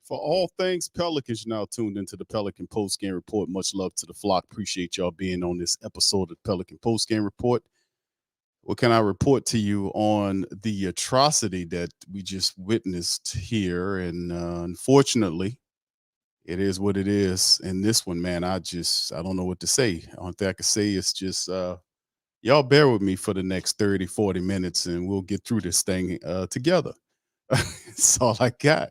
For all things Pelicans, you're now tuned into the Pelican Post Game Report. Much love to the flock. Appreciate y'all being on this episode of the Pelican Post Game Report. What can I report to you on the atrocity that we just witnessed here? And unfortunately, it is what it is. In this one, man, I don't know what to say. Only thing I can say is just y'all bear with me for the next 30, 40 minutes and we'll get through this thing together. That's all I got.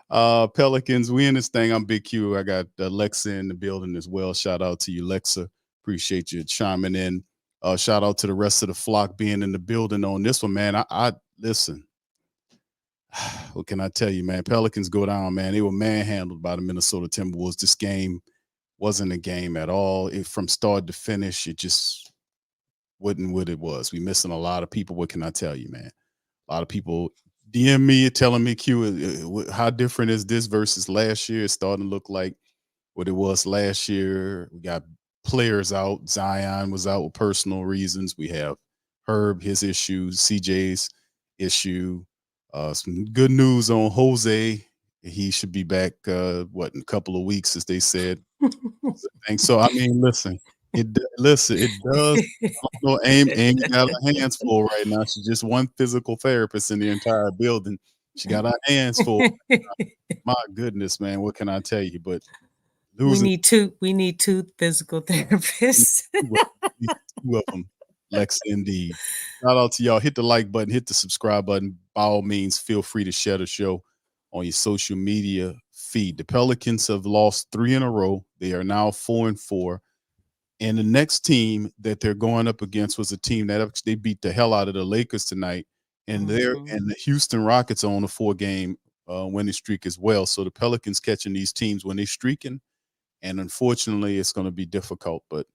Pelicans, we in this thing. I'm Big Q. I got Lexxah in the building as well. Shout out to you, Lexxah. Appreciate you chiming in. Shout out to the rest of the flock being in the building on this one, man. I listen. What can I tell you, man? Pelicans go down, man. They were manhandled by the Minnesota Timberwolves. This game wasn't a game at all. From start to finish, it just wasn't what it was. We missing a lot of people. What can I tell you, man? A lot of people DM me telling me, Q, how different is this versus last year? It's starting to look like what it was last year. We got players out. Zion was out with personal reasons. We have Herb, his issues, CJ's issue. Some good news on Jose. He should be back, in a couple of weeks, as they said. And so, I mean, listen, it does. I don't know, Amy got her hands full right now. She's just one physical therapist in the entire building. She got her hands full. My goodness, man, what can I tell you? But We losing need two. We need two physical therapists. two of them, Lex, indeed. Shout out to y'all. Hit the like button, hit the subscribe button. By all means, feel free to share the show on your social media feed. The Pelicans have lost 3 in a row. They are now 4-4. And the next team that they're going up against was a team that they beat the hell out of the Lakers tonight. And the Houston Rockets are on a 4-game winning streak as well. So the Pelicans catching these teams when they're streaking. And unfortunately, it's going to be difficult, but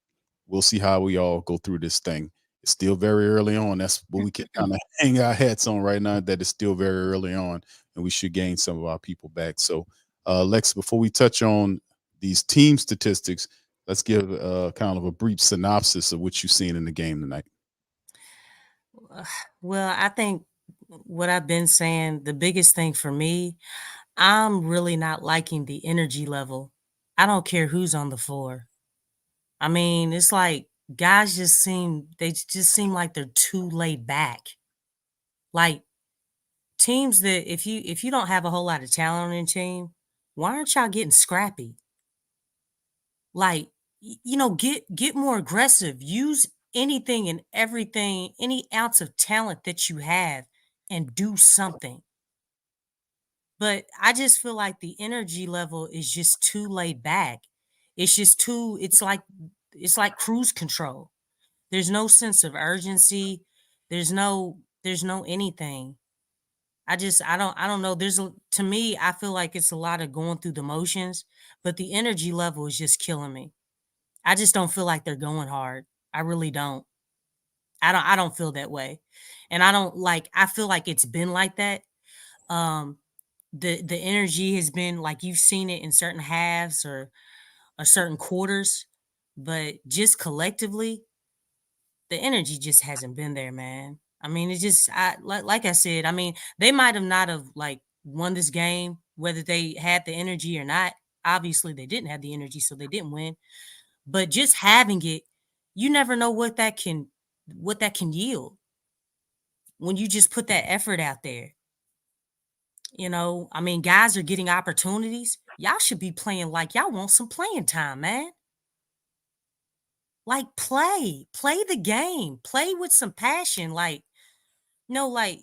we'll see how we all go through this thing. It's still very early on. That's what we can kind of hang our hats on right now, that it's still very early on, and we should gain some of our people back. So, Lex, before we touch on these team statistics, let's give kind of a brief synopsis of what you've seen in the game tonight. Well, I think what I've been saying, the biggest thing for me, I'm really not liking the energy level. I don't care who's on the floor. I mean, it's like guys they just seem like they're too laid back. Like teams that if you don't have a whole lot of talent on your team, why aren't y'all getting scrappy? Like, get more aggressive. Use anything and everything, any ounce of talent that you have and do something. But I just feel like the energy level is just too laid back. It's just too it's like cruise control. There's no sense of urgency. There's no anything. I don't know. To me, I feel like it's a lot of going through the motions, but the energy level is just killing me. I just don't feel like they're going hard. I really don't. I don't feel that way. And I feel like it's been like that. Um the energy has been like you've seen it in certain halves or certain quarters, but just collectively, the energy just hasn't been there, man. I mean, it just like I said, I mean, they might have not have like won this game whether they had the energy or not. Obviously, they didn't have the energy, so they didn't win. But just having it, you never know what that can yield when you just put that effort out there. I mean, guys are getting opportunities. Y'all should be playing like y'all want some playing time, man. Like play the game, play with some passion. Like, no, like,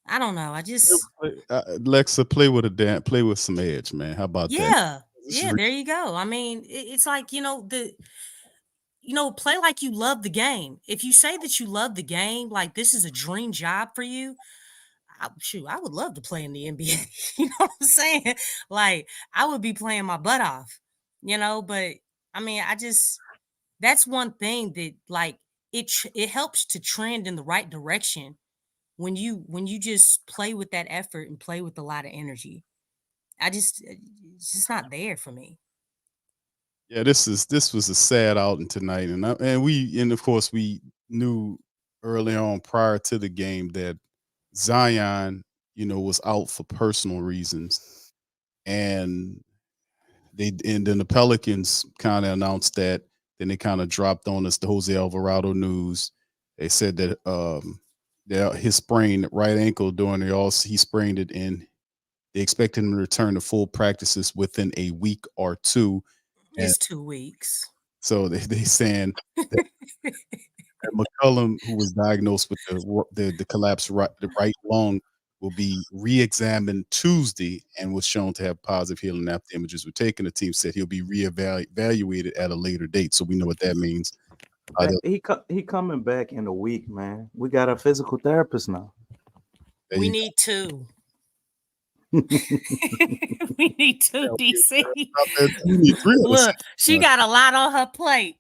I don't know. I just, Lexa, play with some edge, man. How about that? yeah, This is yeah, there you go. I mean, it's like, play like you love the game. If you say that you love the game, like this is a dream job for you, shoot, I would love to play in the NBA. You know what I'm saying? Like, I would be playing my butt off, but I mean, that's one thing that like it helps to trend in the right direction when you just play with that effort and play with a lot of energy. It's just not there for me. Yeah, this was a sad outing tonight, and of course we knew early on prior to the game that Zion was out for personal reasons, and then the Pelicans kind of announced that. Then they kind of dropped on us the Jose Alvarado news. They said that his sprained right ankle during he sprained it, and they expect him to return to full practices within a week or two. And It's 2 weeks. so they saying that McCullum, who was diagnosed with the collapsed the right lung, will be re-examined Tuesday and was shown to have positive healing after images were taken. The team said he'll be re-evaluated at a later date, so we know what that means. He coming back in a week, man. We got a physical therapist now. We need 2. We need 2, DC. We need 3 of us. Look, she got a lot on her plate.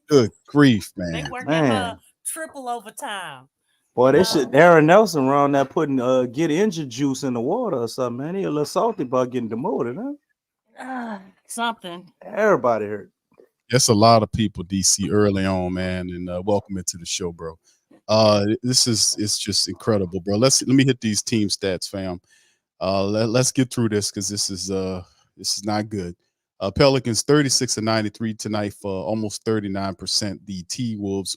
Good grief, They man. working her triple overtime. Boy, they should Aaron Nelson around there putting get injured juice in the water or something, man. He a little salty about getting demoted, huh? Something. Everybody hurt. That's a lot of people, DC, early on, man. And welcome into the show, bro. It's just incredible, bro. Let me hit these team stats, fam. Let's get through this because this is not good. Pelicans 36 and 93 tonight for almost 39%. The T Wolves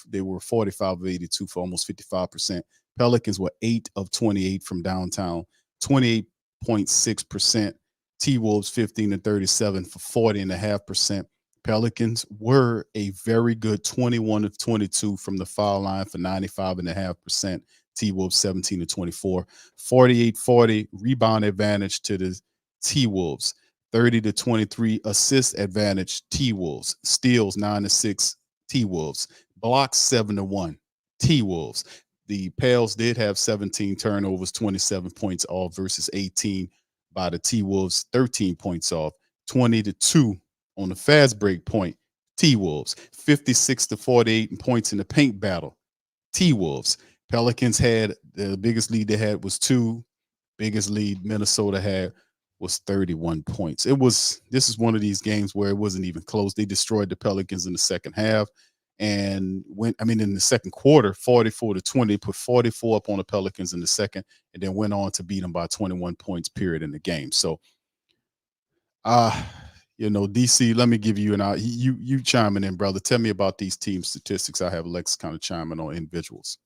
they were 45 of 82 for almost 55%. Pelicans were 8 of 28 from downtown, 28.6%. T Wolves 15 and 37 for 40.5%. Pelicans were a very good 21 of 22 from the foul line for 95.5%. T Wolves 17 to 24, 48-40 rebound advantage to the T Wolves, 30 to 23 assist advantage T Wolves, steals 9 to 6 T Wolves, blocks 7 to 1 T Wolves. The Pels did have 17 turnovers, 27 points off versus 18 by the T Wolves, 13 points off, 20 to 2 on the fast break point. T Wolves, 56 to 48 in points in the paint battle. T Wolves. Pelicans had the biggest lead they had was 2. Biggest lead Minnesota had was 31 points. This is one of these games where it wasn't even close. They destroyed the Pelicans in the second half. And in the second quarter, 44 to 20, put 44 up on the Pelicans in the second, and then went on to beat them by 21 points period in the game. So DC, let me give you you chiming in, brother. Tell me about these team statistics. I have Lex kind of chiming on individuals.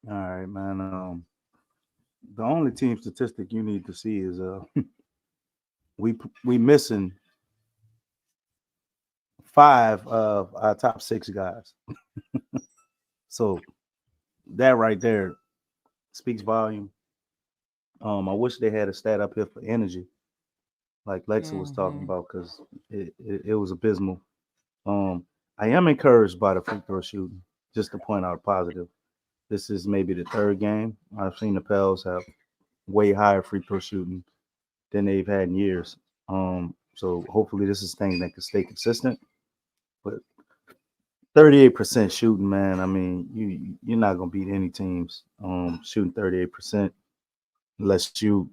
All right, man. The only team statistic you need to see is we missing 5 of our top 6 guys. So that right there speaks volume. I wish they had a stat up here for energy, like Lexxah was talking about, because it was abysmal. I am encouraged by the free throw shooting, just to point out positive. This is maybe the 3rd game I've seen the Pels have way higher free throw shooting than they've had in years. So hopefully this is things that can stay consistent. But 38% shooting, man. I mean, you're not gonna beat any teams shooting 38%, unless you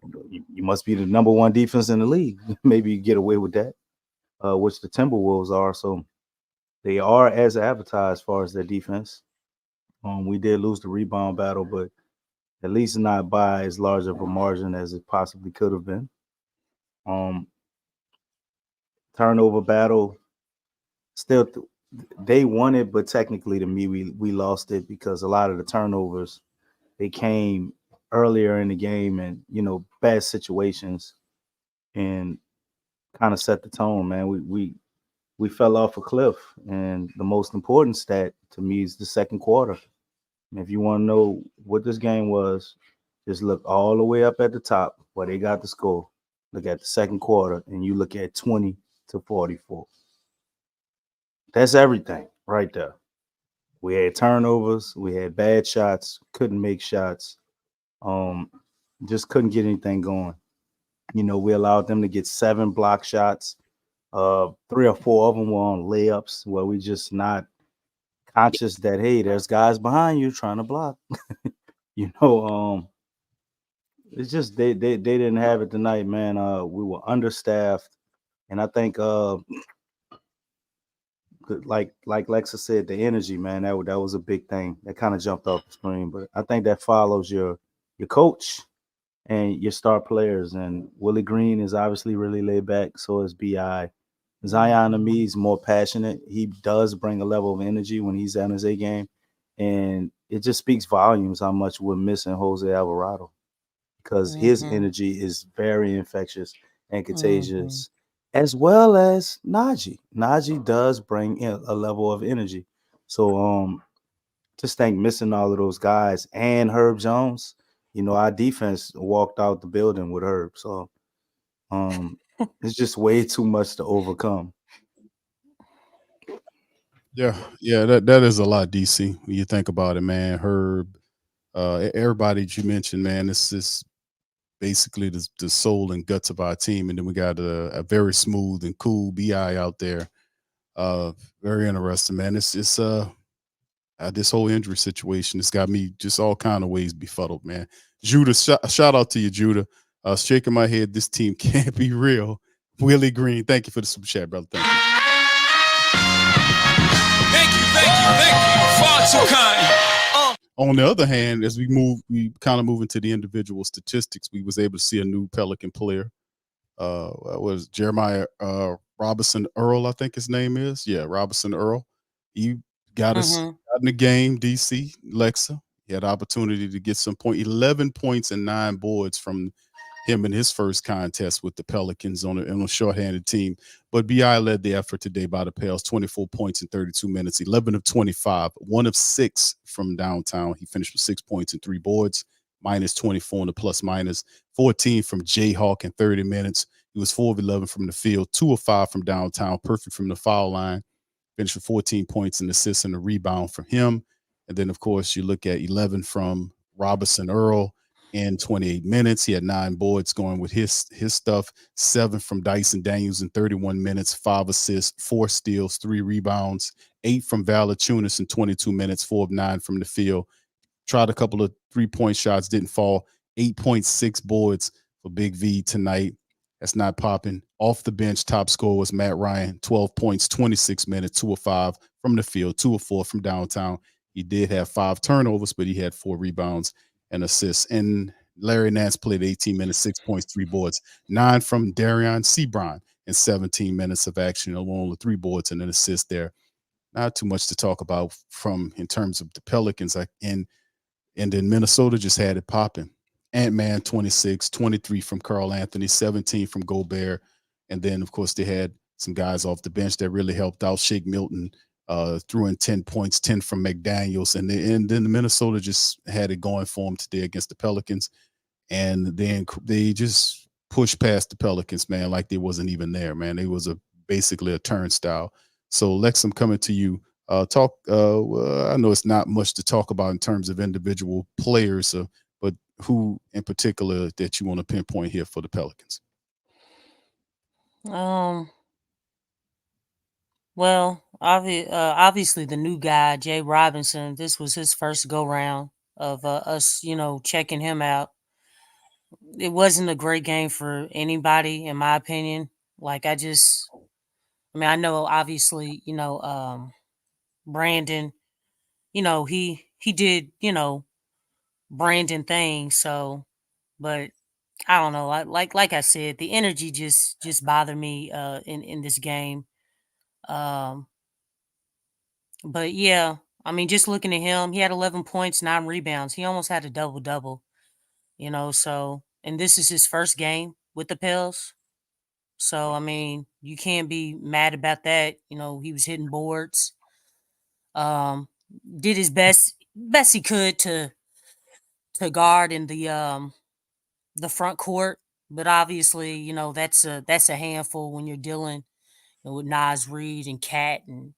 must be the number 1 defense in the league. Maybe you get away with that, which the Timberwolves are. So they are as advertised as far as their defense. We did lose the rebound battle, but at least not by as large of a margin as it possibly could have been. Turnover battle, still they won it, but technically to me we lost it because a lot of the turnovers, they came earlier in the game and bad situations and kind of set the tone, man. We fell off a cliff, and the most important stat to me is the second quarter. And if you want to know what this game was, just look all the way up at the top where they got the score. Look at the second quarter, and you look at 20 to 44. That's everything right there. We had turnovers, we had bad shots, couldn't make shots, just couldn't get anything going. We allowed them to get 7 block shots. 3 or 4 of them were on layups where we just not conscious that, hey, there's guys behind you trying to block. It's just they didn't have it tonight, man. We were understaffed, and I think Like Lexa said, the energy, man, that was a big thing that kind of jumped off the screen. But I think that follows your coach and your star players. And Willie Green is obviously really laid back. So is Bi. Zion to me is more passionate. He does bring a level of energy when he's on his A game, and it just speaks volumes how much we're missing Jose Alvarado because his Mhm. energy is very infectious and Mhm. contagious, as well as Najee. Najee does bring in a level of energy. So just think missing all of those guys and Herb Jones, our defense walked out the building with Herb. So um it's just way too much to overcome. Yeah, yeah, that is a lot, DC. When you think about it, man, Herb, everybody that you mentioned, man, this is basically the soul and guts of our team, and then we got a very smooth and cool Bi out there. Uh, Very interesting, man. It's this whole injury situation. It's got me just all kind of ways befuddled, man. Judah, shout out to you, Judah. Shaking my head. This team can't be real. Willie Green, thank you for the super chat, brother. Thank you. Far too kind. On the other hand, as we kind of move into the individual statistics. We was able to see a new Pelican player. Was Jeremiah Robinson Earl, I think his name is. Yeah, Robinson Earl. He got us Mhm. out in the game, DC, Lexa. He had the opportunity to get 11 points and 9 boards from him in his first contest with the Pelicans on a shorthanded team. But BI led the effort today by the Pels, 24 points in 32 minutes, 11 of 25, 1 of 6 from downtown. He finished with 6 points and 3 boards, minus 24 on the plus minus, 14 from Jayhawk in 30 minutes. He was 4 of 11 from the field, 2 of 5 from downtown, perfect from the foul line. Finished with 14 points and assists and a rebound from him. And then, of course, you look at 11 from Robinson Earl in 28 minutes. He had 9 boards going with his stuff, 7 from Dyson Daniels in 31 minutes, 5 assists, 4 steals, 3 rebounds, 8 from Valachunas in 22 minutes, 4 of 9 from the field. Tried a couple of 3-point shots, didn't fall. 8.6 boards for Big V tonight. That's not popping. Off the bench, top scorer was Matt Ryan, 12 points, 26 minutes, 2 of 5 from the field, 2 of 4 from downtown. He did have 5 turnovers, but he had 4 rebounds and assists. And Larry Nance played 18 minutes, 6 points, 3 boards, 9 from Darion Sebron in 17 minutes of action, along with 3 boards and an assist there. Not too much to talk about from in terms of the Pelicans. And then Minnesota just had it popping. Ant-Man 26, 23 from Carl Anthony, 17 from Gobert. And then, of course, they had some guys off the bench that really helped out. Shake Milton threw in 10 points, 10 from McDaniels. And then the Minnesota just had it going for them today against the Pelicans. And then they just pushed past the Pelicans, man, like they wasn't even there, man. It was basically a turnstile. So, Lex, I'm coming to you. I know it's not much to talk about in terms of individual players, but who in particular that you want to pinpoint here for the Pelicans? Um. Well, obviously the new guy, Jay Robinson. This was his first go round of us, checking him out. It wasn't a great game for anybody, in my opinion. Like I know obviously, Brandon, he did, Brandon things. So, but I don't know. Like I said, the energy just bothered me in this game. Um, but yeah, I mean, just looking at him, he had 11 points, 9 rebounds. He almost had a double double. So and this is his first game with the Pels. So I mean, you can't be mad about that. He was hitting boards. Um, did his best he could to guard in the front court, but obviously, that's a handful when you're dealing with Nas Reed and Cat and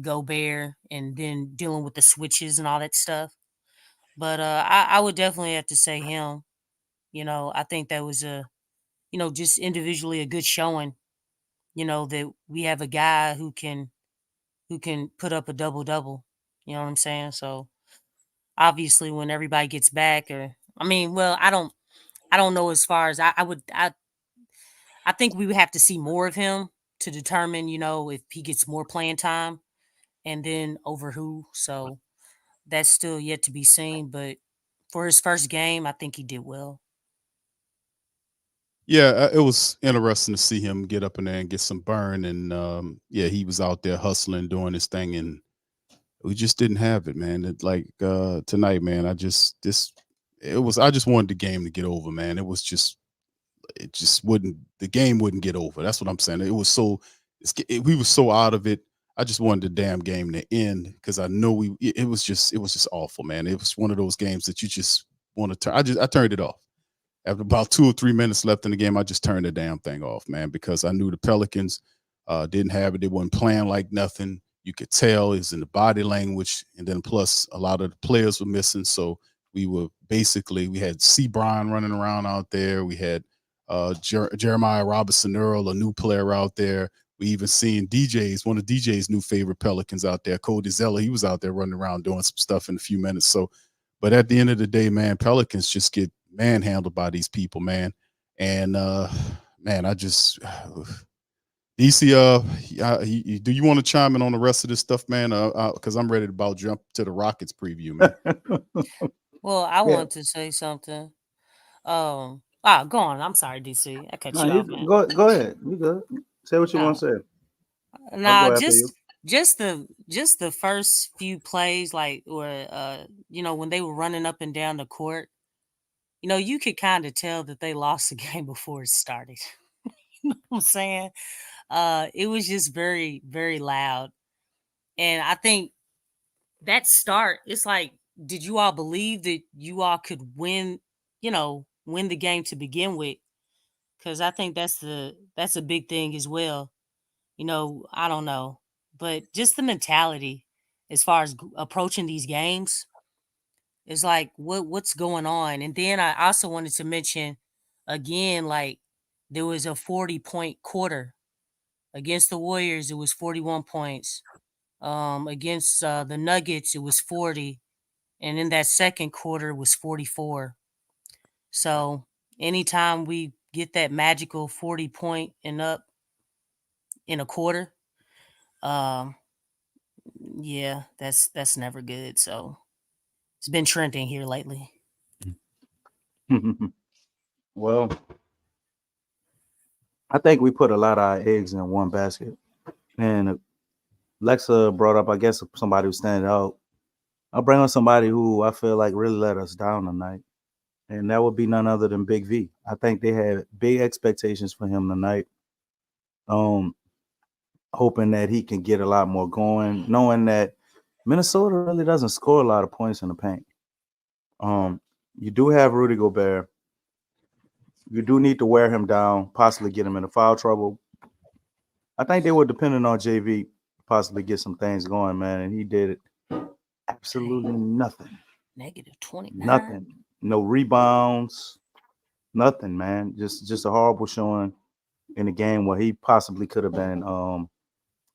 Gobert, and then dealing with the switches and all that stuff. But I would definitely have to say him. I think that was just individually a good showing. That we have a guy who can put up a double double. You know what I'm saying? So obviously, when everybody gets back, or I mean, well, I don't know as far as I think we would have to see more of him. to determine, if he gets more playing time and then over who. So that's still yet to be seen. But for his first game, I think he did well. Yeah, it was interesting to see him get up in there and get some burn. And yeah, he was out there hustling, doing his thing, and we just didn't have it, man. Tonight, man, I just wanted the game to get over, man. It just wouldn't the game wouldn't get over. That's what I'm saying. It was so we were so out of it. I just wanted the damn game to end because I know it was just awful, man. It was one of those games that you just want to turn. I turned it off. After about 2 or 3 minutes left in the game, I just turned the damn thing off, man, because I knew the Pelicans didn't have it. They weren't playing like nothing. You could tell it's in the body language, and then plus a lot of the players were missing. So we had C. Brian running around out there. We had Jeremiah Robinson Earl, a new player out there. We even seen one of DJ's new favorite Pelicans out there, Cody Zeller. He was out there running around doing some stuff in a few minutes. So, but at the end of the day, man, Pelicans just get manhandled by these people, man. And man, I just DC, do you want to chime in on the rest of this stuff, man? Because I'm ready to about jump to the Rockets preview, man. Well, I Yeah. want to say something. Go on. I'm sorry, DC. I cut No, you you off, man. go ahead. You good. Say what you want to say. I'll Nah, go after you. just the first few plays, like where when they were running up and down the court, you could kind of tell that they lost the game before it started. You know what I'm saying? It was just very, very loud. And I think that start, it's like, did you all believe that you all could win the game to begin with? Because I think that's a big thing as well. I don't know, but just the mentality as far as approaching these games is like, what's going on? And then I also wanted to mention again, like, there was a 40-point quarter against the Warriors. It was 41 points. Against the Nuggets, it was 40, and in that second quarter it was 44. So anytime we get that magical 40-point and up in a quarter, um, yeah, that's never good. So it's been trending here lately. Well, I think we put a lot of our eggs in one basket. And Lexxah brought up, I guess, somebody who's standing out. I'll bring on somebody who I feel like really let us down tonight. And that would be none other than Big V. I think they had big expectations for him tonight. Hoping that he can get a lot more going, knowing that Minnesota really doesn't score a lot of points in the paint. You do have Rudy Gobert. You do need to wear him down, possibly get him into foul trouble. I think they were depending on JV possibly get some things going, man, and he did it. Absolutely nothing. -29. Nothing. No rebounds. Nothing, man. Just a horrible showing in a game where he possibly could have been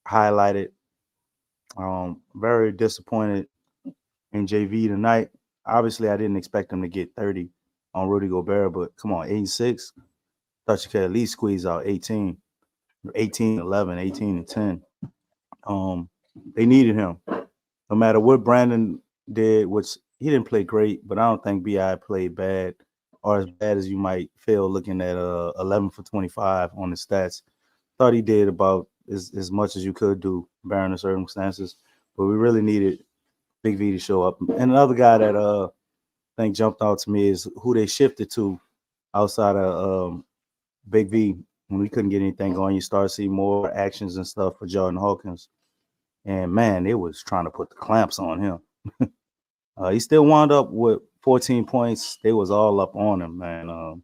highlighted. Very disappointed in JV tonight. Obviously, I didn't expect him to get 30 on Rudy Gobert, but come on, 86. Thought you could at least squeeze out 18, 11, 18 and 10. They needed him. No matter what Brandon did, which he didn't play great, but I don't think BI played bad or as bad as you might feel looking at 11 for 25 on the stats. Thought he did about as much as you could do, bearing the circumstances. But we really needed Big V to show up. And another guy that I think jumped out to me is who they shifted to outside of Big V. When we couldn't get anything going, you start to see more actions and stuff for Jordan Hawkins. And, man, they was trying to put the clamps on him. He still wound up with 14 points. They was all up on him, man.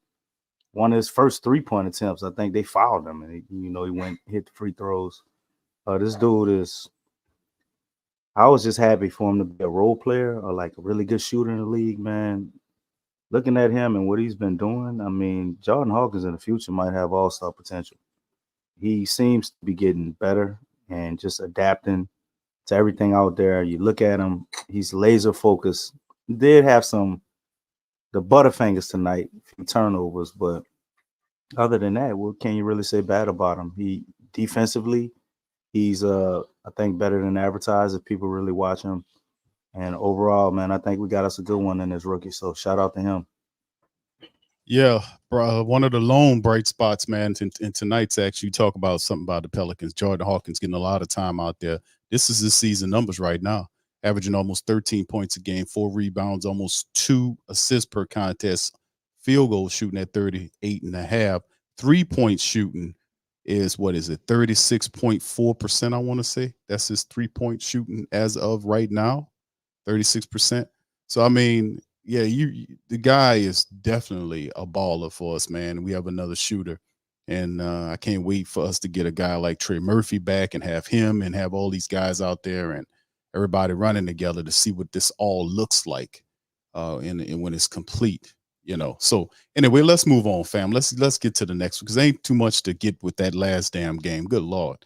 One of his first 3-point attempts, I think they fouled him. And, he went hit the free throws. This dude is – I was just happy for him to be a role player or like a really good shooter in the league, man. Looking at him and what he's been doing, I mean, Jordan Hawkins in the future might have all-star potential. He seems to be getting better and just adapting to everything out there. You look at him, he's laser focused. He did have the butterfingers tonight, a few turnovers, but other than that, what can you really say bad about him? He defensively, he's I think better than advertised if people really watch him. And overall, man, I think we got us a good one in this rookie. So shout out to him. Yeah, bro, one of the lone bright spots, man, in tonight's actually you talk about something about the Pelicans. Jordan Hawkins getting a lot of time out there. This is his season numbers right now, averaging almost 13 points a game, 4 rebounds, almost 2 assists per contest, field goal shooting at 38.5, 3-point shooting is what is it, 36.4%, I want to say. That's his 3-point shooting as of right now, 36%. So I mean, yeah, the guy is definitely a baller for us, man. We have another shooter, and I can't wait for us to get a guy like Trey Murphy back and have him and have all these guys out there and everybody running together to see what this all looks like, and when it's complete. So anyway, let's move on, fam. Let's get to the next one because ain't too much to get with that last damn game. Good lord.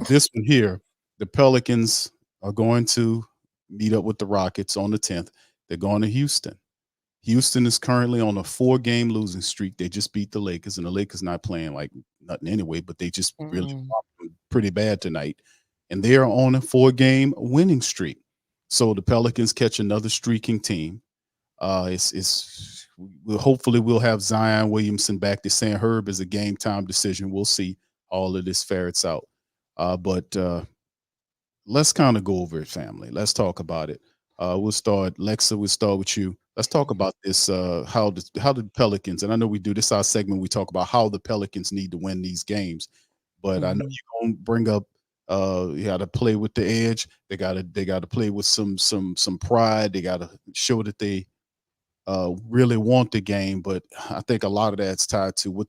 This one here, the Pelicans are going to meet up with the Rockets on the 10th. They're going to Houston. Houston is currently on a 4-game losing streak. They just beat the Lakers, and the Lakers not playing like nothing anyway, but they just really Mm-mm. pretty bad tonight. And they are on a 4-game winning streak. So the Pelicans catch another streaking team. Hopefully we'll have Zion Williamson back. They're saying Herb is a game time decision. We'll see all of this ferrets out. But let's kind of go over it, family. Let's talk about it. We'll start, Lexxah, we'll start with you. Let's talk about this, how the Pelicans, and I know we do this our segment, we talk about how the Pelicans need to win these games. But I know Mhm. you're gonna bring up you gotta play with the edge. They gotta play with some pride. They gotta show that they really want the game, but I think a lot of that's tied to with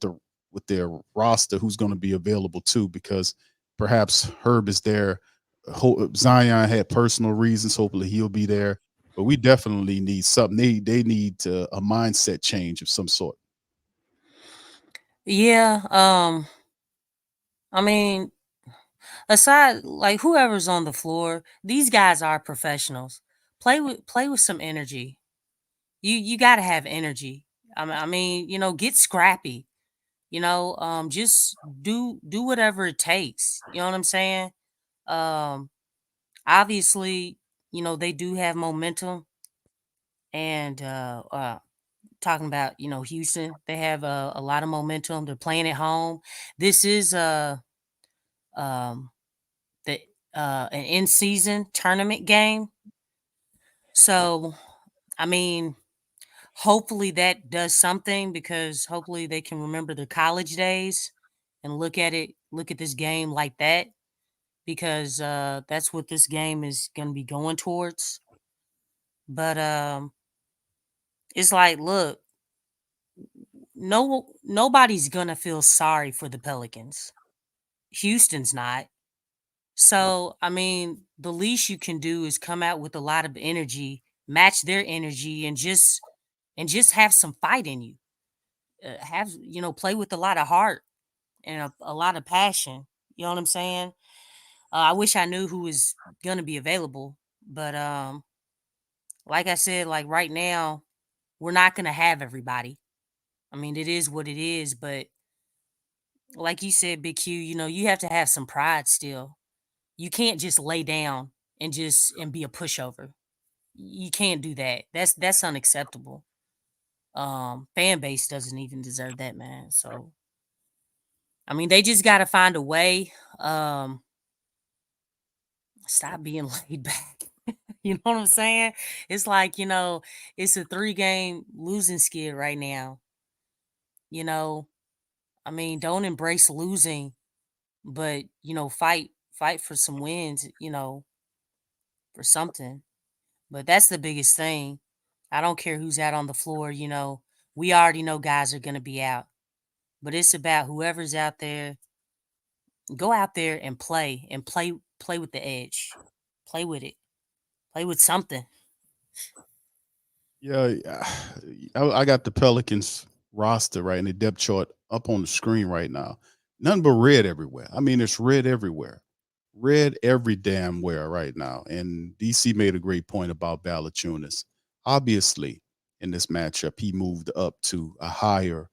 their roster, who's going to be available too, because perhaps Herb is there. Zion had personal reasons. Hopefully he'll be there, but we definitely need something. They need a mindset change of some sort. Yeah, I mean, aside like whoever's on the floor, these guys are professionals. Play with some energy. You got to have energy. I mean, get scrappy. Just do whatever it takes. You know what I'm saying? Um, Obviously, they do have momentum, and talking about Houston, they have a lot of momentum. They're playing at home. This is um the an in season tournament game. So I mean, hopefully that does something because hopefully they can remember their college days and look at this game like that because that's what this game is going to be going towards. But it's like, look, nobody's going to feel sorry for the Pelicans. Houston's not. So, I mean, the least you can do is come out with a lot of energy, match their energy and just have some fight in you. Play with a lot of heart and a lot of passion. You know what I'm saying? I wish I knew who was going to be available, but like I said, like right now, we're not going to have everybody. I mean, it is what it is, but like you said, Big Q, you have to have some pride still. You can't just lay down and be a pushover. You can't do that. That's unacceptable. Fan base doesn't even deserve that, man. So I mean, they just got to find a way. Stop being laid back. You know what I'm saying? It's like, it's a 3-game losing skid right now. You know, I mean, don't embrace losing, but fight for some wins, for something. But that's the biggest thing. I don't care who's out on the floor, we already know guys are going to be out. But it's about whoever's out there, go out there and play with the edge. Play with it. Play with something. Yeah, I got the Pelicans roster right in the depth chart up on the screen right now. Nothing but red everywhere. I mean, it's red everywhere, red every damn where right now. And DC made a great point about Valachunas. Obviously, in this matchup, he moved up to a higher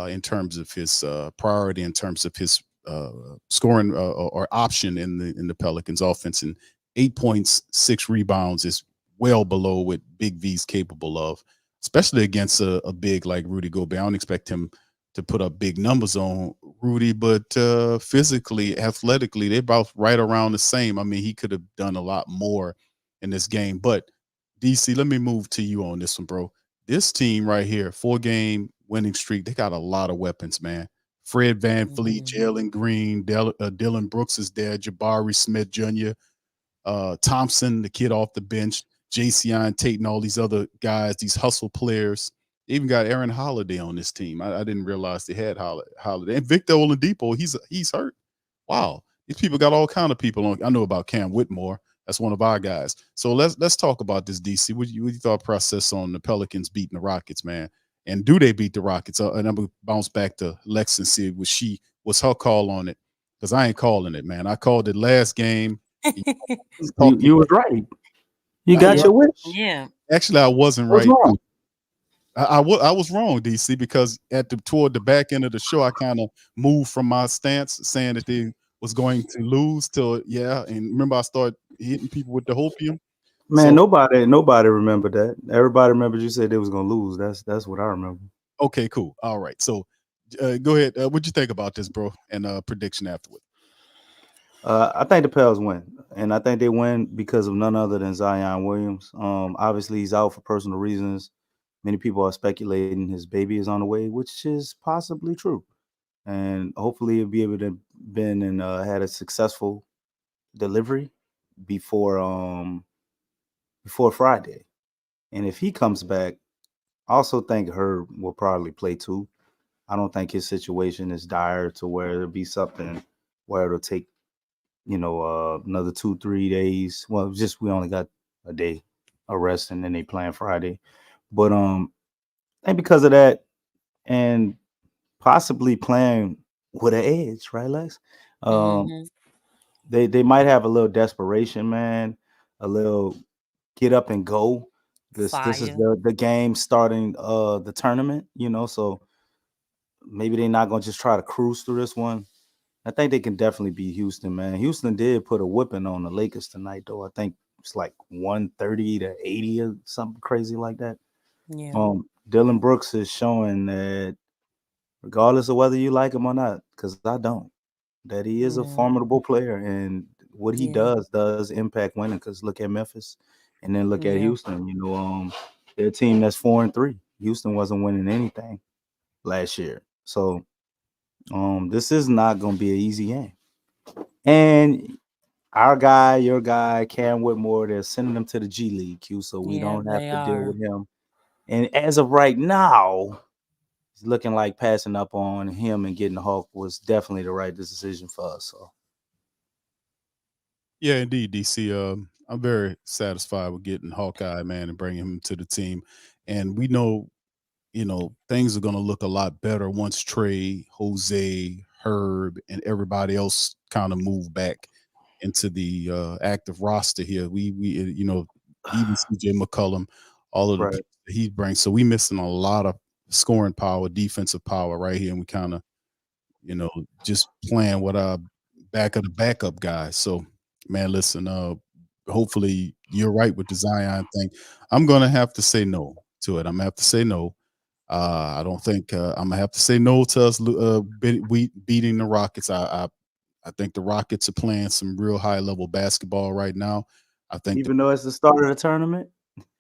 in terms of his priority, in terms of his scoring or option in the Pelicans offense, and 8 points, 6 rebounds is well below what Big V's capable of, especially against a big like Rudy Gobert. I don't expect him to put up big numbers on Rudy, but physically, athletically, they're both right around the same. I mean, he could have done a lot more in this game. But DC, let me move to you on this one, bro. This team right here, 4 game winning streak, they got a lot of weapons, man. Fred Van Fleet, Mhm. Jalen Green, Dylan Brooks is there, Jabari Smith Jr., Thompson, the kid off the bench, JCI Tate, and all these other guys, these hustle players. They even got Aaron Holiday on this team. I didn't realize they had Holiday. And Victor Oladipo, he's hurt. Wow. These people got all kind of people on. I know about Cam Whitmore. That's one of our guys. So let's talk about this, DC. What you thought process on the Pelicans beating the Rockets, man? And do they beat the Rockets? And I'm gonna bounce back to Lex and see was her call on it, because I ain't calling it, man. I called it last game. Talking You was right. You I got Yeah. your wish. Yeah. actually I wasn't What's right. wrong? I was wrong, DC, because toward the back end of the show, I kind of moved from my stance, saying that they was going to lose till and remember I started hitting people with the hopium. Man, So nobody remembered that. Everybody remembered you said they was gonna lose. That's what I remember. okay, cool, all right. So go ahead. What'd you think about this, bro? And prediction afterward. I think the Pels win, and I think they win because of none other than Zion Williams. Obviously he's out for personal reasons. Many people are speculating his baby is on the way, which is possibly true. And hopefully he'll be able to been and had a successful delivery before before Friday. And if he comes back, I also think Herb will probably play too. I don't think his situation is dire to where it'll be something where it'll take, another 2, 3 days. Well, just we only got a day of rest and then they playing Friday. But and because of that, and possibly playing with an edge, right, Lex? Um, Mhm. they might have a little desperation, man, a little get up and go. This is Fire. the game starting the tournament, so maybe they're not gonna just try to cruise through this one. I think they can definitely beat Houston, man. Houston did put a whipping on the Lakers tonight, though. I think it's like 130-80 or something crazy like that. Yeah. Dylan Brooks is showing that regardless of whether you like him or not, because I don't, that he is a Yeah. formidable player, and what he Yeah. does impact winning. Because look at Memphis, and then look at Yeah. Houston. Their team that's 4-3. Houston wasn't winning anything last year, so this is not going to be an easy game. And our guy, your guy, Cam Whitmore, they're sending him to the G League, Q, so we Yeah, don't have they to deal are. with him. And as of right now, it's looking like passing up on him and getting the Hawk was definitely the right decision for us. So Yeah, indeed, DC. I'm very satisfied with getting Hawkeye, man, and bringing him to the team. And we know, things are going to look a lot better once Trey, Jose, Herb, and everybody else kind of move back into the active roster here. Even CJ McCollum, all of the right. people that he brings. So we missing a lot of scoring power, defensive power right here, and we kind of, just playing with our back of the backup guys. So, man, listen, hopefully you're right with the Zion thing. I'm gonna have to say no to it. I'm gonna have to say no. I don't think I'm gonna have to say no to us beating the Rockets. I think the Rockets are playing some real high level basketball right now. I think Even though it's the start of the tournament,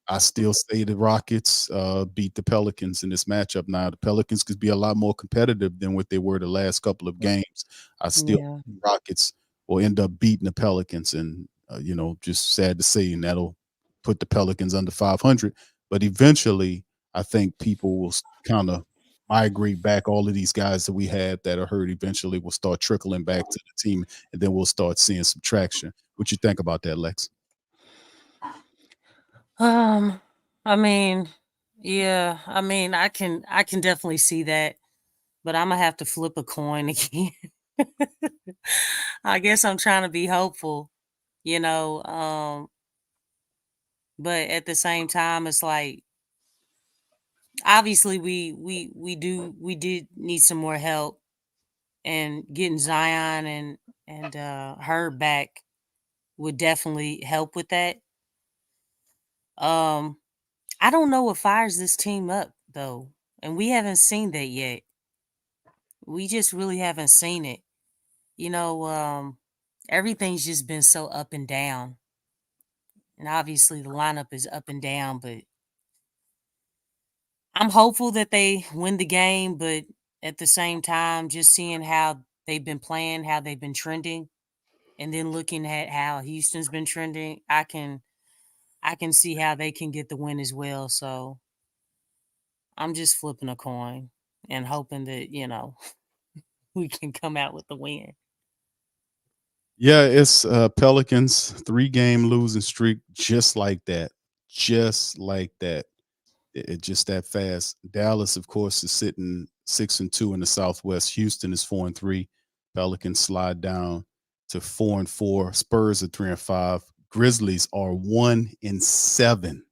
I still say the Rockets beat the Pelicans in this matchup. Now the Pelicans could be a lot more competitive than what they were the last couple of games. I still Yeah. think the Rockets will end up beating the Pelicans, and just sad to say, and that'll put the Pelicans under 500. But eventually, I think people will kind of migrate back. All of these guys that we had that are hurt eventually will start trickling back to the team, and then we'll start seeing some traction. What you think about that, Lex? Um, I mean, yeah, I can definitely see that, but I'm gonna have to flip a coin again. I guess I'm trying to be hopeful, you know. But at the same time, it's like obviously we did need some more help. and getting Zion and Herb back would definitely help with that. Um, I don't know what fires this team up though, and we haven't seen that yet. We just really haven't seen it. You know, everything's just been so up and down, and obviously the lineup is up and down. But I'm hopeful that they win the game. But at the same time, just seeing how they've been playing, how they've been trending, and then looking at how Houston's been trending, I can see how they can get the win as well. So I'm just flipping a coin and hoping that, we can come out with the win. Yeah, it's Pelicans 3-game losing streak, just like that, just like that. It just that fast. Dallas, of course, is sitting 6-2 in the Southwest. Houston is 4-3. Pelicans slide down to 4-4. Spurs are 3-5. Grizzlies are 1-7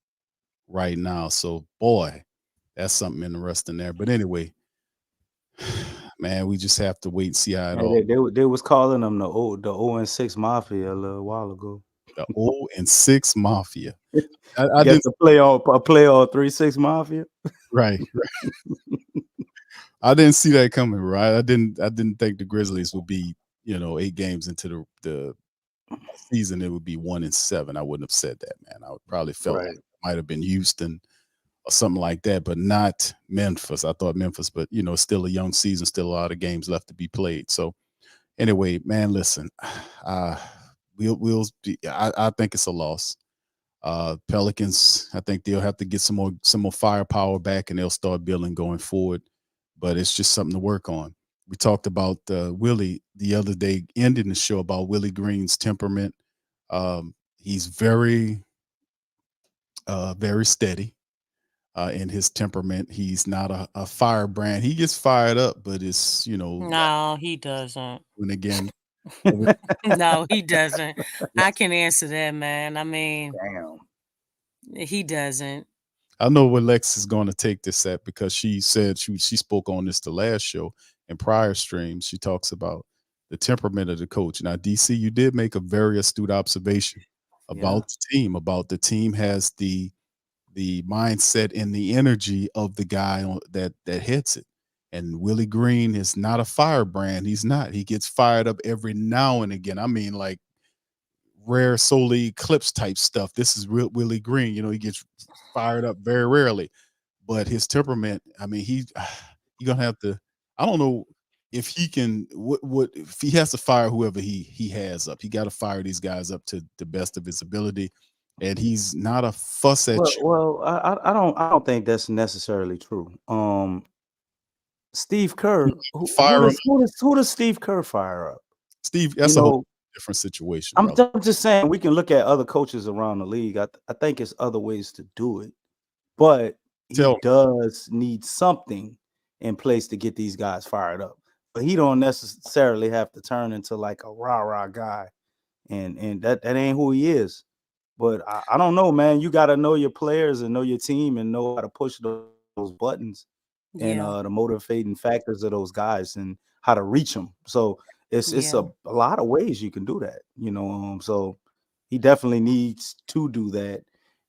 right now. So, boy, that's something interesting there. But anyway, man, we just have to wait and see how it Hey, all. they was calling them the 0-6 Mafia a little while ago. The 0-6 Mafia. I Guess didn't. a play on 3-6 Mafia. Right. I didn't see that coming, right? I didn't think the Grizzlies would be, 8 games into the season, it would be 1-7. I wouldn't have said that, man. I would probably felt like Right. it might have been Houston or something like that, but not Memphis. I thought Memphis, but still a young season, still a lot of games left to be played. So anyway, man, listen, uh, I think it's a loss. Pelicans, I think they'll have to get some more firepower back, and they'll start building going forward. But it's just something to work on. We talked about Willie the other day, ending the show, about Willie Green's temperament. He's very steady in his temperament. He's not a firebrand. He gets fired up, but it's No, he doesn't. and again. No, he doesn't. I can answer that, man. I mean, Damn. he doesn't. I know where Lex is going to take this at, because she said she spoke on this the last show and prior streams. She talks about the temperament of the coach. Now, DC, you did make a very astute observation Yeah. about the team. About the team has the mindset and the energy of the guy that hits it. And Willie Green is not a firebrand. He's not. He gets fired up every now and again. I mean, like rare solar eclipse type stuff. This is real Willie Green. He gets fired up very rarely, but his temperament. I mean, he gonna have to. I don't know if he can. What if he has to fire whoever he has up? He got to fire these guys up to the best of his ability, and he's not a fuss at you. Well, I don't think that's necessarily true. Steve Kerr, Fire him, who does Steve Kerr fire up? Steve. You That's a whole know, different situation, I'm brother. just saying we can look at other coaches around the league. I think it's other ways to do it, but he Tell does need something in place to get these guys fired up. But he don't necessarily have to turn into like a rah-rah guy, and that ain't who he is. But I don't know, man. You got to know your players and know your team and know how to push those buttons and Yeah. the motivating factors of those guys and how to reach them. So it's Yeah. a lot of ways you can do that, So he definitely needs to do that.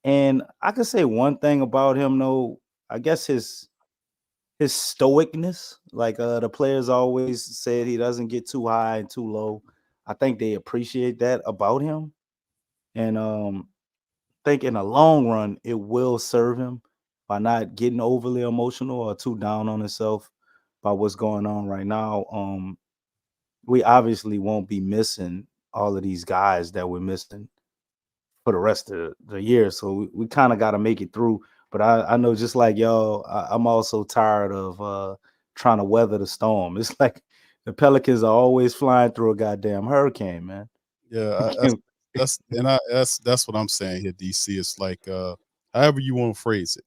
And I could say one thing about him, though. I guess his stoicness, like the players always said, he doesn't get too high and too low. I think they appreciate that about him, and think in the long run it will serve him by not getting overly emotional or too down on himself by what's going on right now. We obviously won't be missing all of these guys that we're missing for the rest of the year, so we kind of got to make it through. But I know, just like y'all, I'm also tired of trying to weather the storm. It's like the Pelicans are always flying through a goddamn hurricane, man. Yeah, that's what I'm saying here, DC. It's like however you want to phrase it.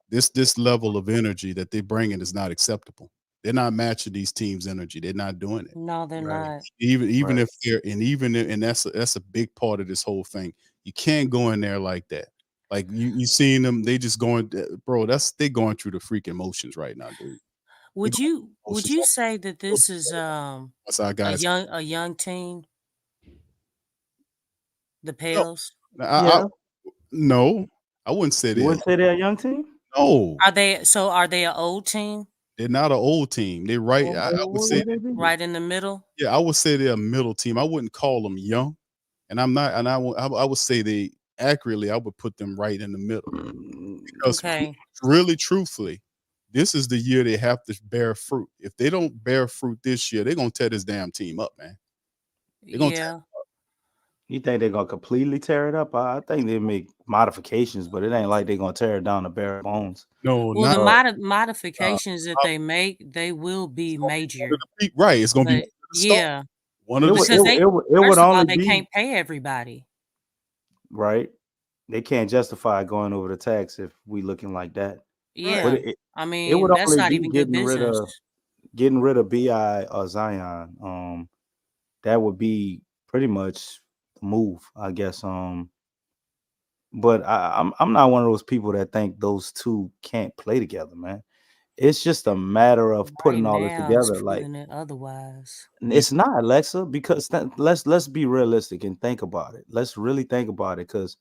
This level of energy that they're bringing is not acceptable. They're not matching these teams' energy. They're not doing it. No, they're Right. not. Even Right. if they're and that's a big part of this whole thing. You can't go in there like that. Like you seen them, they just going, bro. They going through the freaking motions right now, dude. We Would gonna you post would this you on say that this is once our a guys. young team, the No, Pels? I Yeah, no, I wouldn't say you that. wouldn't say they're a young team. No, Are they an old team? they're not an old team. They're right. Or I would say, What they be? right in the middle? yeah, I would say they're a middle team. I wouldn't call them young, and I'm not. And I would say they accurately. I would put them right in the middle because Okay. really, truthfully, this is the year they have to bear fruit. If they don't bear fruit this year, they're gonna tear this damn team up, man. They're gonna tear. Yeah. You think they're gonna completely tear it up? I think they make modifications, but it ain't like they're gonna tear it down to bare bones. No, Well, the not uh, modifications that they make, they will be it's gonna be one of major. the right. It's gonna be one But of the stars. yeah, One of It the would stars. it, because would- they it, would- it would first of all, only they be can't pay everybody. right. They can't justify going over the tax if we looking like that. Right. But Yeah. I it would mean, that's only not be even good business. getting rid of Bi or Zion. That would be pretty much the move, I guess. But I'm not one of those people that think those two can't play together, man. It's just a matter of Right putting all it now, it's together. Like proving it otherwise. it's not Alexa because let's be realistic and think about it. Let's really think about it because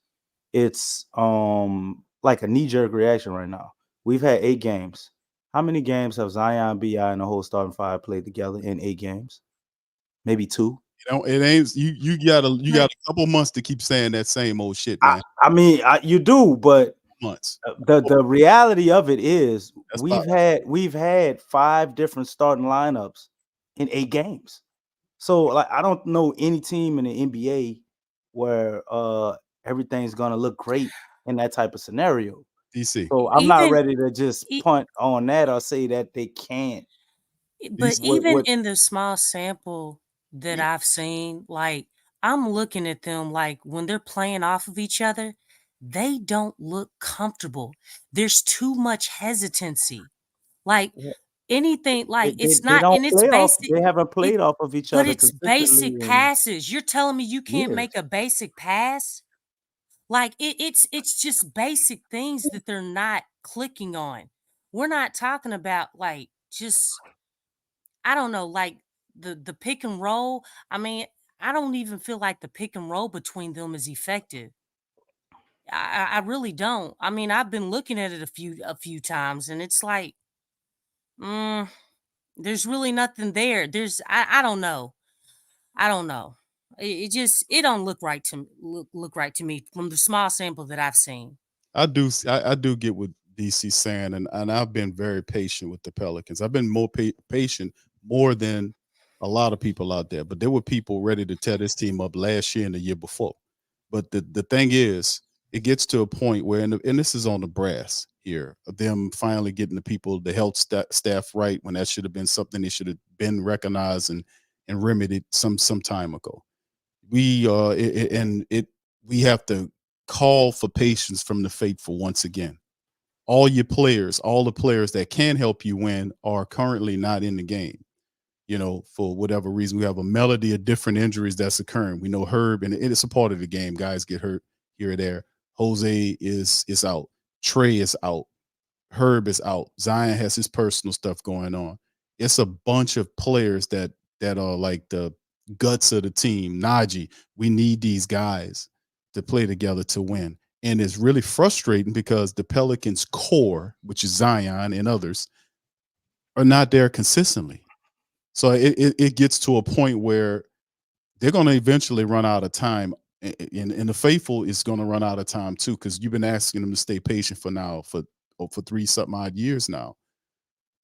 it's like a knee jerk reaction right now. We've had 8 games. How many games have Zion, Bi, and the whole starting five played together in 8 games? Maybe 2. It ain't you. You But got a couple months to keep saying that same old shit, I, man. I mean, you do, but Months. the reality of it is That's we've had 5 different starting lineups in 8 games. So like I don't know any team in the NBA where everything's gonna look great in that type of scenario. DC. So I'm not even ready to just e- punt on that or say that they can't. but DC. even What in the small sample that We I've seen, like I'm looking at them like when they're playing off of each other, they don't look comfortable. There's too much hesitancy. Like anything, like they, it's they not, don't and it's play off. basic. They haven't It, played off of each but other it's consistently basic in passes. You're telling me you can't years. make a basic pass? Like it's just basic things that they're not clicking on. We're not talking about like just I don't know, like the pick and roll. I mean, I don't even feel like the pick and roll between them is effective. I really don't. I mean, I've been looking at it a few times, and it's like, mm, there's really nothing there. I don't know. I don't know. It just it don't look right to me from the small sample that I've seen. I do get what DC saying, and I've been very patient with the Pelicans. I've been more patient more than a lot of people out there. But there were people ready to tear this team up last year and the year before. But the thing is, it gets to a point where, and this is on the brass here, of them finally getting the people, the health staff right when that should have been something they should have been recognized and remedied some time ago. We and it we have to call for patience from the faithful once again. All the players that can help you win are currently not in the game. For whatever reason, we have a melody of different injuries that's occurring. We know Herb, and it's a part of the game. Guys get hurt here or there. Jose is out. Trey is out. Herb is out. Zion has his personal stuff going on. It's a bunch of players that are like the guts of the team. Najee, we need these guys to play together to win. And it's really frustrating because the Pelicans core, which is Zion and others, are not there consistently. So it gets to a point where they're going to eventually run out of time. And the faithful is going to run out of time too, because you've been asking them to stay patient for 3 something odd years now.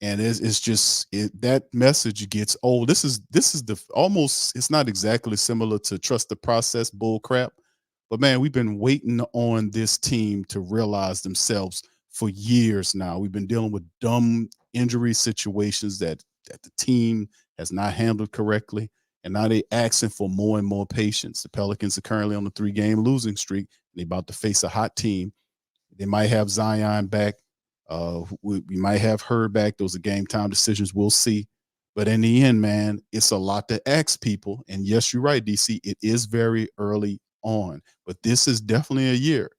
And it's just that message gets old. This is the almost, it's not exactly similar to trust the process bull crap, but man, we've been waiting on this team to realize themselves for years now. We've been dealing with dumb injury situations that the team has not handled correctly, and now they asking for more and more patience. The Pelicans are currently on a 3-game losing streak. They're about to face a hot team. They might have Zion back. We might have her back. Those are game time decisions. We'll see. But in the end, man, it's a lot to ask people. And yes, you're right, DC. It is very early on. But this is definitely a year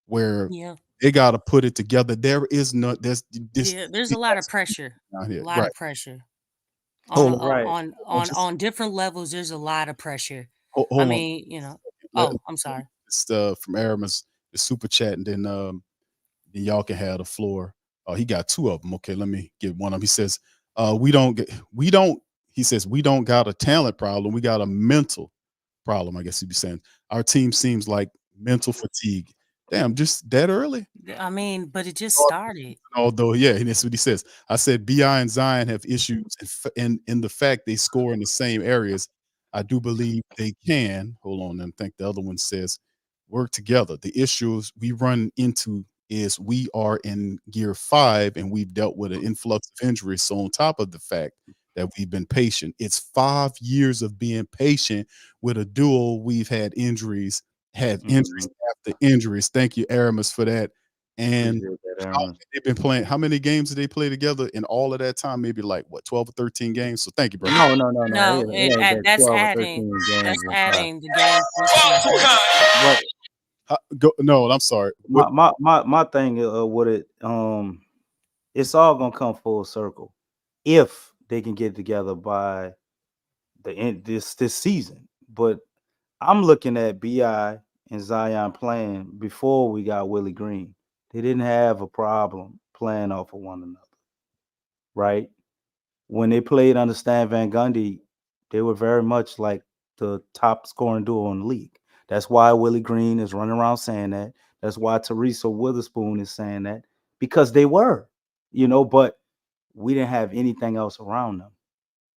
where Yeah. They got to put it together. There is no there's this. Yeah, there's We a lot got of pressure. something out A here. lot Right. of pressure. On Hold on. Right. Just on different levels, there's a lot of pressure. I hold on. mean, you know. Let, Oh, I'm sorry. it's from Aramis, the super chat, and then y'all can have the floor. Oh, he got two of them. Okay, let me get one of them. He says, we don't. He says we don't got a talent problem. We got a mental problem. I guess he'd be saying our team seems like mental fatigue. Damn, just that early. I mean, but it just started. Although, yeah, and that's what he says. I said Bi and Zion have issues in the fact they score in the same areas. I do believe they can. Hold on, and I think the other one says work together. The issues we run into is we are in gear 5 and we've dealt with an influx of injuries. So on top of the fact that we've been patient, it's 5 years of being patient with a duo. We've had injuries after injuries. Thank you, Aramis, for that. And Appreciate that, how Aaron. they've been playing. How many games did they play together in all of that time? Maybe like what, 12 or 13 games. So thank you, bro. No. No, It ain't been 12 or 13 that's games in 5. adding the games this season. But No, I'm sorry. my thing with it, it's all gonna come full circle if they can get together by the end this season. But I'm looking at Bi and Zion playing before we got Willie Green. They didn't have a problem playing off of one another, right? When they played under Stan Van Gundy, they were very much like the top scoring duo in the league. That's why Willie Green is running around saying that. That's why Teresa Witherspoon is saying that, because they were, but we didn't have anything else around them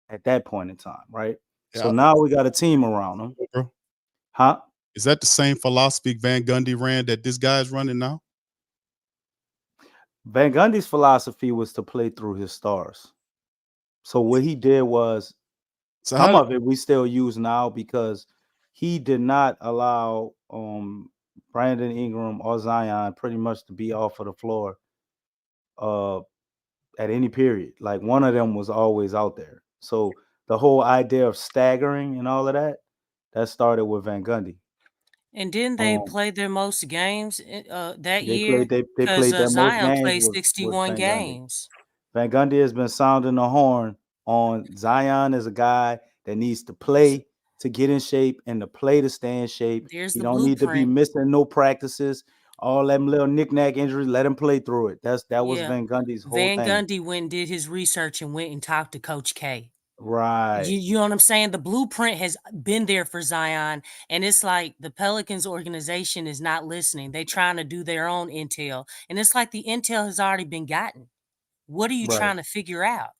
at that point in time, right? So Yeah, now we got a team around them. bro. Huh? Is that the same philosophy Van Gundy ran that this guy's running now? Van Gundy's philosophy was to play through his stars. So what he did was, So some of it we still use now, because he did not allow Brandon Ingram or Zion pretty much to be off of the floor uh at any period. Like, one of them was always out there. So the whole idea of staggering and all of that started with Van Gundy. And didn't they Um play their most games that they year? played they, they Because played their most Zion games played with 61 Van Gundy. games. Van Gundy has been sounding the horn on Zion as a guy that needs to play to get in shape and to play to stay in shape. There's He the don't need to be blueprint. missing no practices. All them little knick-knack injuries, let him play through it. That was Yeah. Van Gundy's whole Van thing. Gundy went and did his research and went and talked to Coach K. Right. You know what I'm saying? The blueprint has been there for Zion, and it's like the Pelicans organization is not listening. They trying to do their own intel, and it's like the intel has already been gotten. What are you Right. trying to figure out?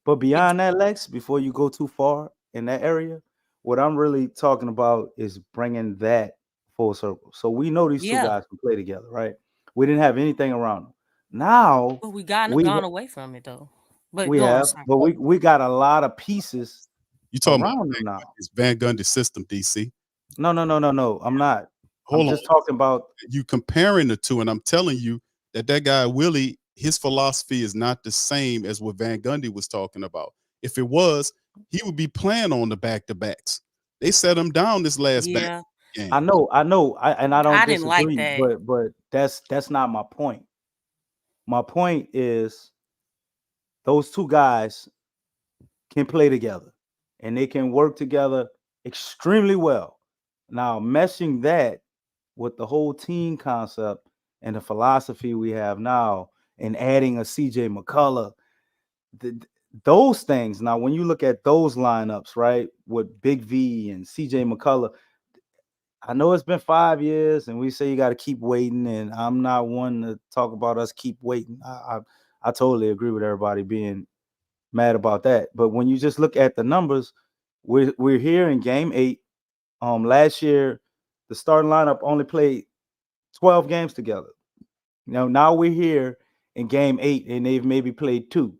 But beyond that, Lex, before you go too far in that area, what I'm really talking about is bringing that full circle. So we know these two Yeah, guys can play together, right? We didn't have anything around them. Now but we we gone away from it though. But we go on, have, sorry. but we got a lot of pieces you talking about around them now. his Van Gundy system, DC? No. I'm not. I'm Hold on. just talking about. You comparing the two, and I'm telling you that guy Willie, his philosophy is not the same as what Van Gundy was talking about. If it was, he would be playing on the back to backs. They set him down this last back Yeah, game. I know, and I don't I didn't like disagree, that. but that's not my point. My point is, those two guys can play together and they can work together extremely well. Now, meshing that with the whole team concept and the philosophy we have now, and adding a CJ McCullough, those things. Now, when you look at those lineups, right, with Big V and CJ McCullough, I know it's been 5 years, and we say you got to keep waiting. And I'm not one to talk about us keep waiting. I totally agree with everybody being mad about that. But when you just look at the numbers, we're here in game 8. Last year, the starting lineup only played 12 games together. Now we're here in game 8, and they've maybe played 2.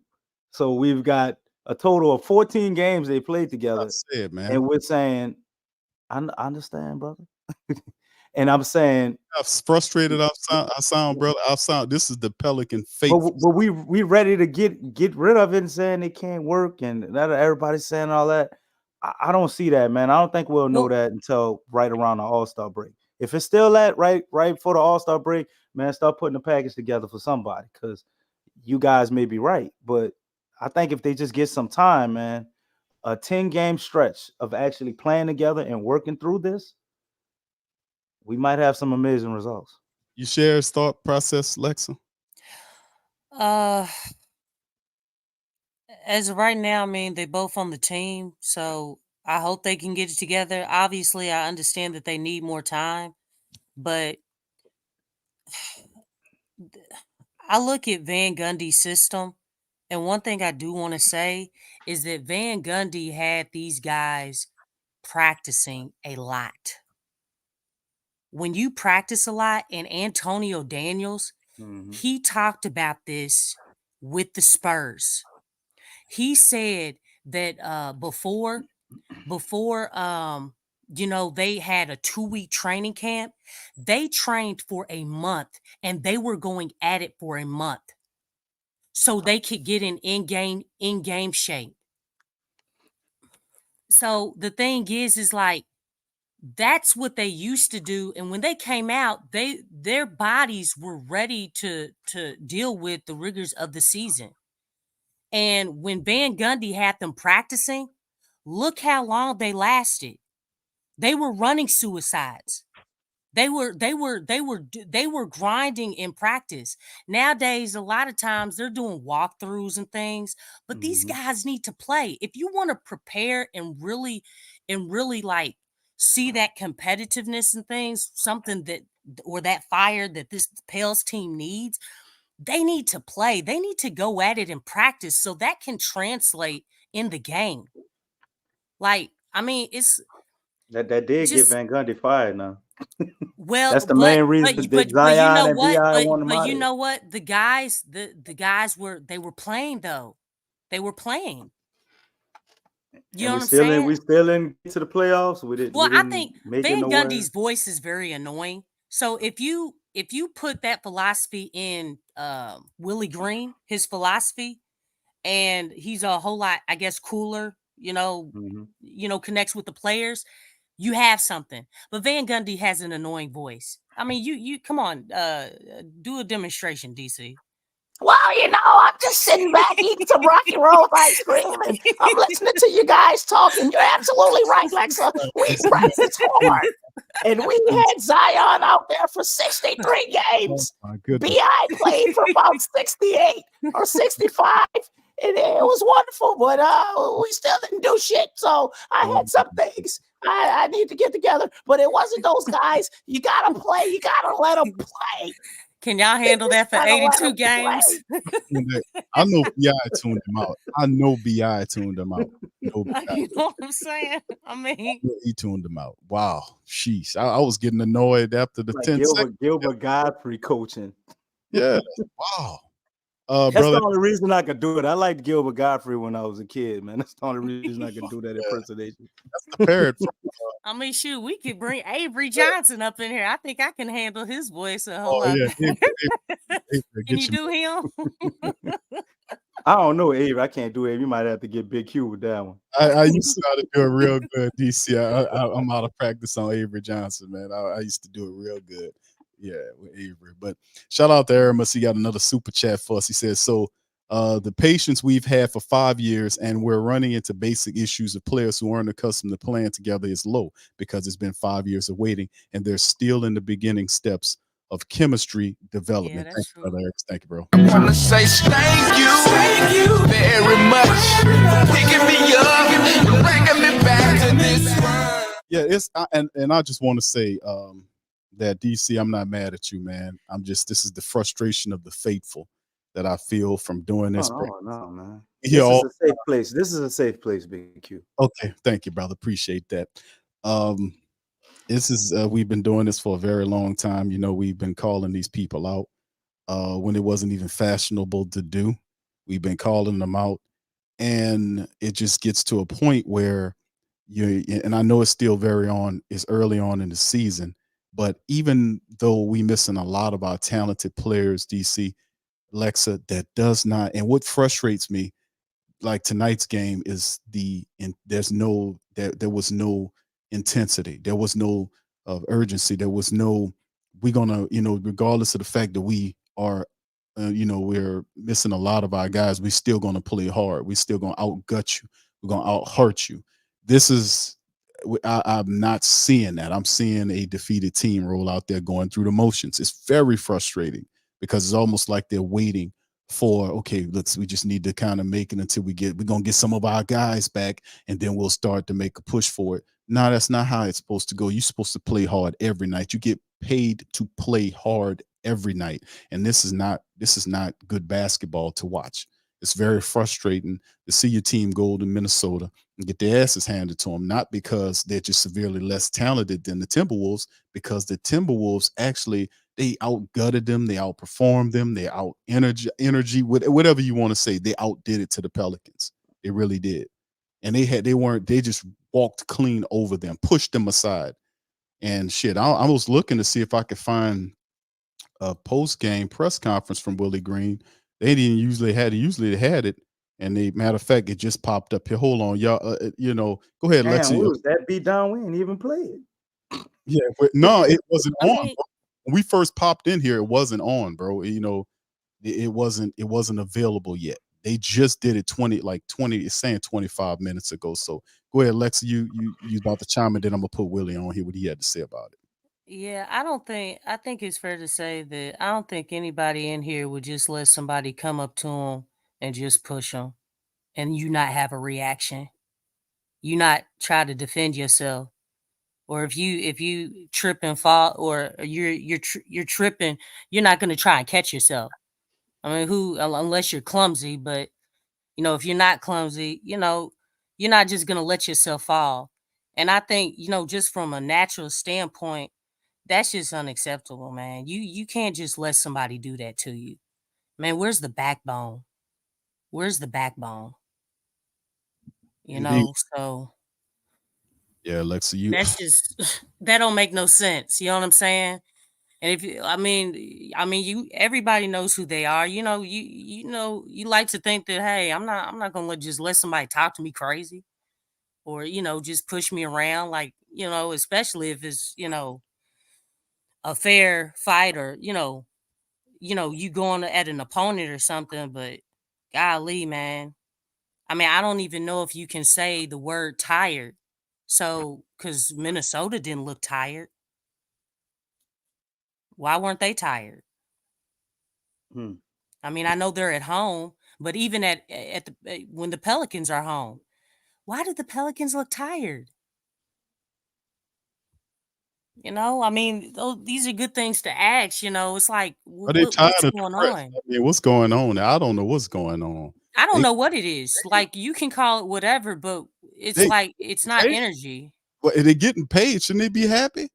So we've got a total of 14 games they played I together, said, man, and we're saying, I understand, brother. And I'm saying, how frustrated I sound, brother. I sound. This is the Pelican but faithful. we ready to get rid of it and saying it can't work, and that everybody's saying all that. I don't see that, man. I don't think we'll know Well, that until right around the All-Star break. If it's still at right before the All-Star break, man, start putting the package together for somebody, because you guys may be right. But I think if they just get some time, man, a 10-game stretch of actually playing together and working through this, we might have some amazing results. You share his thought process, Lexxah? Uh, as of right now, I mean, they both on the team, so I hope they can get it together. Obviously, I understand that they need more time, but I look at Van Gundy's system, and one thing I do want to say is that Van Gundy had these guys practicing a lot. When you practice a lot, and Antonio Daniels, he talked about this with the Spurs. He said that before they had a 2-week training camp, they trained for a month and they were going at it for a month so they could get in-game shape. So the thing is like, that's what they used to do, and when they came out, their bodies were ready to deal with the rigors of the season. And when Van Gundy had them practicing, look how long they lasted. They were running suicides. They were grinding in practice. Nowadays, a lot of times they're doing walkthroughs and things, but these guys need to play. If you want to prepare and really like see that competitiveness and things, something that, or that fire that this Pels team needs, they need to play. They need to go at it in practice so that can translate in the game. Like, I mean, it's that did get just, Van Gundy fired now. well, That's the main reason that but you Zion know and what? BI want him But out you of know what? The guys were playing though. They were playing. You know And what I'm saying? we still in to the playoffs. We Well, I didn't think make it Van nowhere. Gundy's voice is very annoying. So if you put that philosophy in Willie Green, his philosophy, and he's a whole lot, I guess, cooler, connects with the players, you have something. But Van Gundy has an annoying voice. I mean, you come on, do a demonstration, DC. Well, I'm just sitting back eating some Rocky Road ice cream, and I'm listening to you guys talking. You're absolutely right, Lexxah. We practiced hard, and we had Zion out there for 63 games. Oh my goodness. B.I. played for about 68 or 65, and it was wonderful, but we still didn't do shit. So I had some things I need to get together, but it wasn't those guys. You got to play. You got to let them play. Can y'all handle that for 82 games? I know BI tuned them out. No BI. You know what I'm saying? I mean, he tuned them out. Wow, sheesh. I was getting annoyed after the like 10 seconds. Gilbert Godfrey coaching. Yeah, wow. That's brother, the only reason I could do it. I liked Gilbert Godfrey when I was a kid, man. That's the only reason I could do that impersonation. that's the parrot. I mean, shoot, we could bring Avery Johnson up in here. I think I can handle his voice a whole lot. Yeah, Can you do him? I don't know, Avery. I can't do it. You might have to get Big Q with that one. I used to know how to do it real good, DC. I'm out of practice on Avery Johnson, man. I used to do it real good. Yeah, with Avery. But shout out to Aramis. He got another super chat for us. He says, so the patience we've had for 5 years and we're running into basic issues of players who aren't accustomed to playing together is low because it's been 5 years of waiting and they're still in the beginning steps of chemistry development. Yeah, that's true. Brother Eric. Thank you, bro. I want to say thank you very much for picking me up and bringing me back to this world. Yeah, and I just want to say that DC, I'm not mad at you, man. This is the frustration of the faithful that I feel from doing this. No, man. This is a safe place. This is a safe place, Big Q. Okay, thank you, brother. Appreciate that. This is we've been doing this for a very long time. We've been calling these people out when it wasn't even fashionable to do. We've been calling them out, and it just gets to a point where and I know it's still it's early on in the season, but even though we missing a lot of our talented players, DC, Lexxah, that does not, and what frustrates me, like tonight's game, is there was no intensity. There was no urgency. There was no, we're gonna, regardless of the fact that we are, we're missing a lot of our guys, we still gonna play hard. We still gonna outgut you. We're gonna out hurt you. This is, I'm not seeing that. I'm seeing a defeated team roll out there going through the motions. It's very frustrating because it's almost like they're waiting for, okay, we just need to kind of make it until we're going to get some of our guys back, and then we'll start to make a push for it. No, that's not how it's supposed to go. You're supposed to play hard every night. You get paid to play hard every night. And this is not good basketball to watch. It's very frustrating to see your team go to Minnesota and get their asses handed to them, not because they're just severely less talented than the Timberwolves, because the Timberwolves actually, they outgutted them, they outperformed them, they out energy, whatever you want to say, they outdid it to the Pelicans. They really did. And they just walked clean over them, pushed them aside. And shit, I was looking to see if I could find a post-game press conference from Willie Green. They didn't usually they had it. And matter of fact, it just popped up here. Hold on, y'all. Go ahead, Damn, Lexxah. we was that beat down, we ain't even play it. Yeah, but no, it wasn't I on. mean, When we first popped in here, it wasn't on, bro. It wasn't available yet. They just did it 20, it's saying 25 minutes ago. So go ahead, Lexxah. You about to chime in, then I'm gonna put Willie on here what he had to say about it. yeah, I think it's fair to say that I don't think anybody in here would just let somebody come up to them and just push them and you not have a reaction. You not try to defend yourself. Or if you trip and fall, or you're tripping, you're not going to try and catch yourself. I mean, unless you're clumsy, but if you're not clumsy, you're not just going to let yourself fall. And I think, just from a natural standpoint, that's just unacceptable, man. You can't just let somebody do that to you. Man, where's the backbone? Where's the backbone? Indeed. So Yeah, Lexxah, that's just that don't make no sense. You know what I'm saying? And if you, everybody knows who they are. You like to think that, hey, I'm not gonna just let somebody talk to me crazy, or just push me around, like especially if it's a fair fight, or you going at an opponent or something. But golly, man, I don't even know if you can say the word tired. So, because Minnesota didn't look tired, why weren't they tired? Hmm. I know they're at home, but even at the when the Pelicans are home, why did the Pelicans look tired? These are good things to ask. It's like, are they tired what's of the going press? on? I mean, what's going on? I don't know what's going on. I don't They know what it is. Like, you can call it whatever, but it's they like it's not paid? energy. Well, they getting paid. Shouldn't they be happy?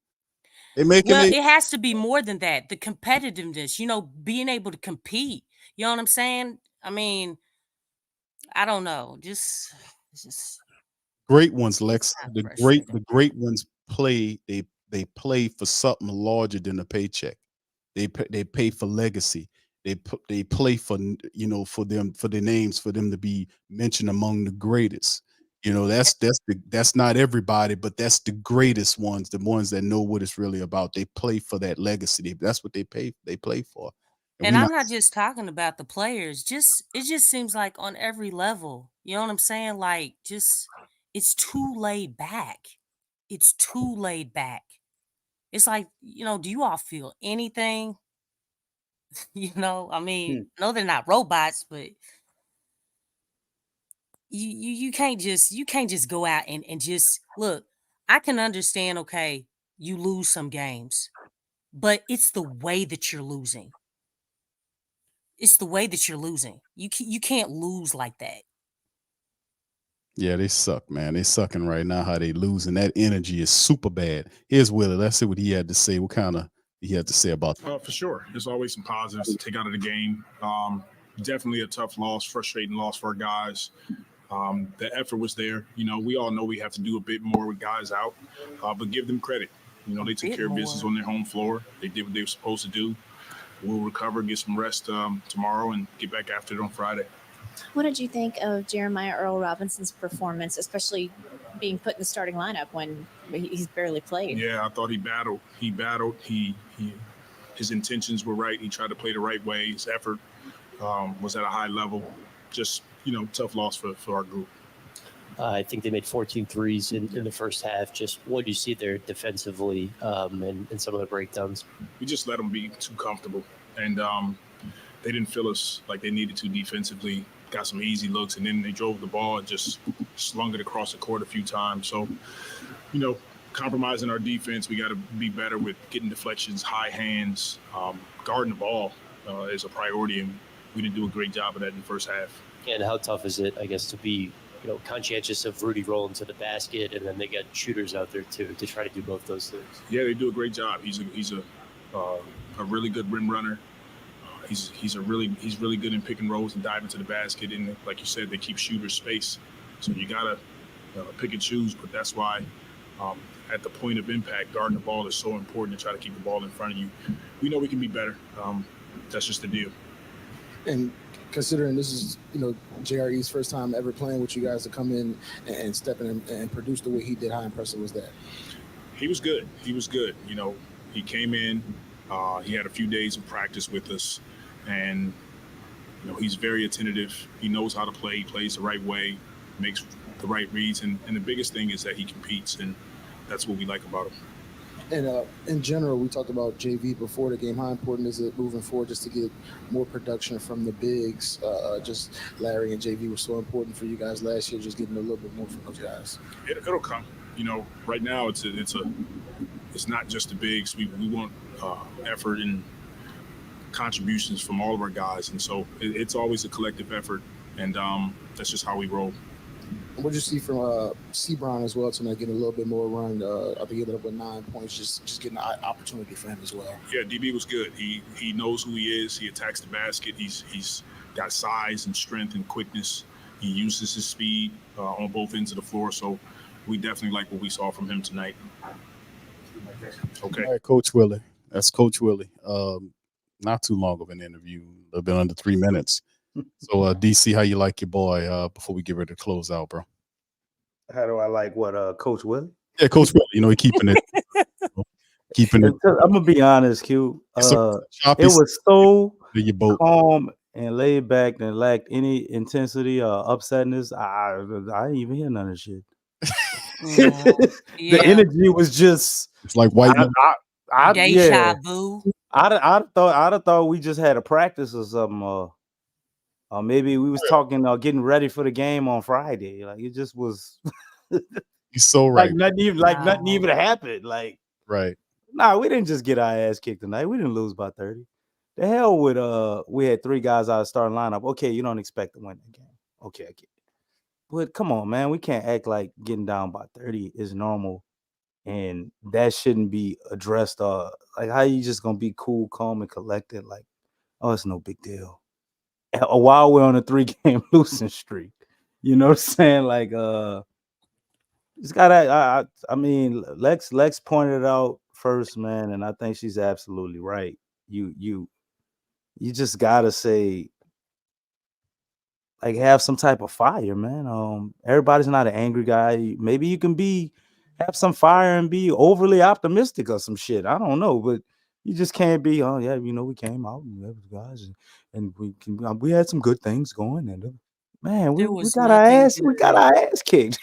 They making Well, it it has to be more than that. The competitiveness, being able to compete. You know what I'm saying? I don't know. It's just great ones, it's Lex. kind of The frustrating. great ones play. They play for something larger than a paycheck. They pay for legacy. They play for for their names, for them to be mentioned among the greatest. That's not everybody, but that's the greatest ones, the ones that know what it's really about. They play for that legacy. That's what they play for. And And we not I'm not just talking about the players. It just seems like on every level. You know what I'm saying? Like, just it's too laid back. It's too laid back. It's like, do you all feel anything? Hmm. No, they're not robots, but you can't just go out and just look. I can understand, okay, you lose some games, but it's the way that you're losing. It's the way that you're losing. You can't lose like that. Yeah, they suck, man. They sucking right now. How they losing? That energy is super bad. Here's Willie. Let's see what he had to say. What kind of he had to say about that. For sure. There's always some positives to take out of the game. Definitely a tough loss, frustrating loss for our guys. The effort was there. We all know we have to do a bit more with guys out, but give them credit. They took Bit care of business more. on their home floor. They did what they were supposed to do. We'll recover, get some rest tomorrow, and get back after it on Friday. What did you think of Jeremiah Earl Robinson's performance, especially being put in the starting lineup when but he's barely played. Yeah, I thought he battled. His intentions were right. He tried to play the right way. His effort was at a high level. Just, tough loss for our group. I think they made 14 threes in the first half. Just what do you see there defensively and some of the breakdowns? We just let them be too comfortable. And they didn't feel us like they needed to defensively. Got some easy looks, and then they drove the ball and just slung it across the court a few times. So, compromising our defense, we got to be better with getting deflections, high hands, guarding the ball is a priority, and we didn't do a great job of that in the first half. And how tough is it, I guess, to be conscientious of Rudy rolling to the basket, and then they got shooters out there too to try to do both those things? Yeah, they do a great job. He's a really good rim runner. He's really good in pick and rolls and diving to the basket. And like you said, they keep shooters space. So you gotta pick and choose. But that's why at the point of impact, guarding the ball is so important to try to keep the ball in front of you. We know we can be better. That's just the deal. And considering this is, JRE's first time ever playing with you guys, to come in and step in and produce the way he did, how impressive was that? He was good. He came in. He had a few days of practice with us, and he's very attentive. He knows how to play. He plays the right way, makes the right reads, and the biggest thing is that he competes, and that's what we like about him. And in general, we talked about JV before the game. How important is it moving forward just to get more production from the bigs? Just Larry and JV were so important for you guys last year, just getting a little bit more from those guys. It'll come. Right now it's not just the bigs. We want effort and contributions from all of our guys, and so it's always a collective effort, and that's just how we roll. What did you see from Sebron as well tonight, getting a little bit more run? I think he ended up with 9 points, just getting an opportunity for him as well. Yeah, DB was good. He knows who he is. He attacks the basket. He's got size and strength and quickness. He uses his speed on both ends of the floor. So we definitely like what we saw from him tonight. Okay. All right, Coach Willie. That's Coach Willie. Not too long of an interview, a little bit under 3 minutes. So, DC, how you like your boy before we get ready to close out, bro? How do I like what Coach Willie? Yeah, Coach Willie, he keeping it. I'm gonna be honest, Q. It was so calm and laid back and lacked any intensity or upsetness. I didn't even hear none of this shit. The energy was just, it's like white deja vu. I'd have thought we just had a practice or something, or maybe we was talking getting ready for the game on Friday. Like, it just was. You're so right. Nothing even happened. Like, right. Nah, we didn't just get our ass kicked tonight. We didn't lose by 30. The hell with we had 3 guys out of starting lineup. Okay, you don't expect to win the game. Okay, I get it. But come on, man, we can't act like getting down by 30 is normal, and that shouldn't be addressed. Like, how you just gonna be cool, calm, and collected? Like, oh, it's no big deal. While we're on a 3-game losing streak, you know what I'm saying? Like, it's gotta. I mean, Lex pointed it out first, man, and I think she's absolutely right. You just gotta say, like, have some type of fire, man. Everybody's not an angry guy. Maybe you can have some fire and be overly optimistic or some shit. I don't know, but you just can't be. Oh yeah, we came out and guys, and we had some good things going, and man, we got our ass kicked.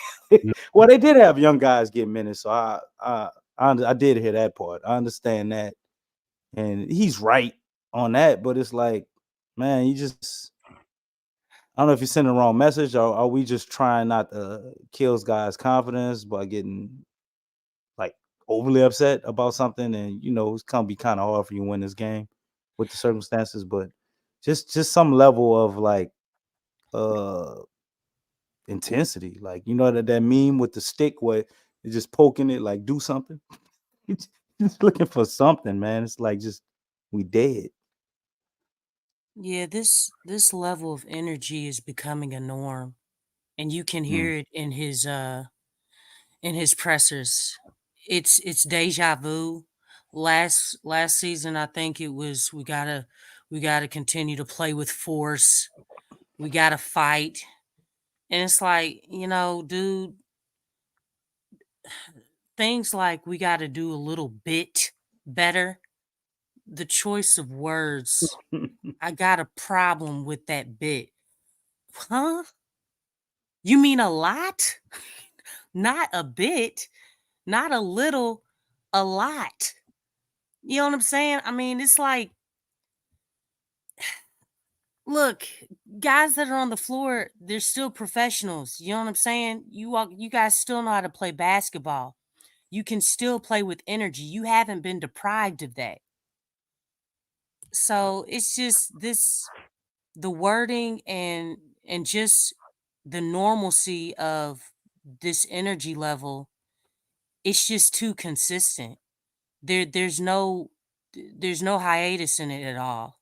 Well, they did have young guys get minutes, so I did hear that part. I understand that, and he's right on that. But it's like, man, I don't know if you're sending the wrong message, or are we just trying not to kill guys' confidence by getting like overly upset about something? And it's gonna be kind of hard for you to win this game with the circumstances, but just some level of like intensity, like that meme with the stick where you're just poking it, like, do something. It's just looking for something, man. It's like, just we dead. Yeah, this level of energy is becoming a norm, and you can hear it in his pressers. It's deja vu. Last season, I think it was we gotta continue to play with force. We gotta fight, and it's like, dude, things like we got to do a little bit better. The choice of words, I got a problem with that bit. Huh? You mean a lot? Not a bit, not a little, a lot. You know what I'm saying? I mean, it's like, look, guys that are on the floor, they're still professionals. You know what I'm saying? You guys still know how to play basketball. You can still play with energy. You haven't been deprived of that. So it's just the wording and just the normalcy of this energy level, it's just too consistent. There's no hiatus in it at all.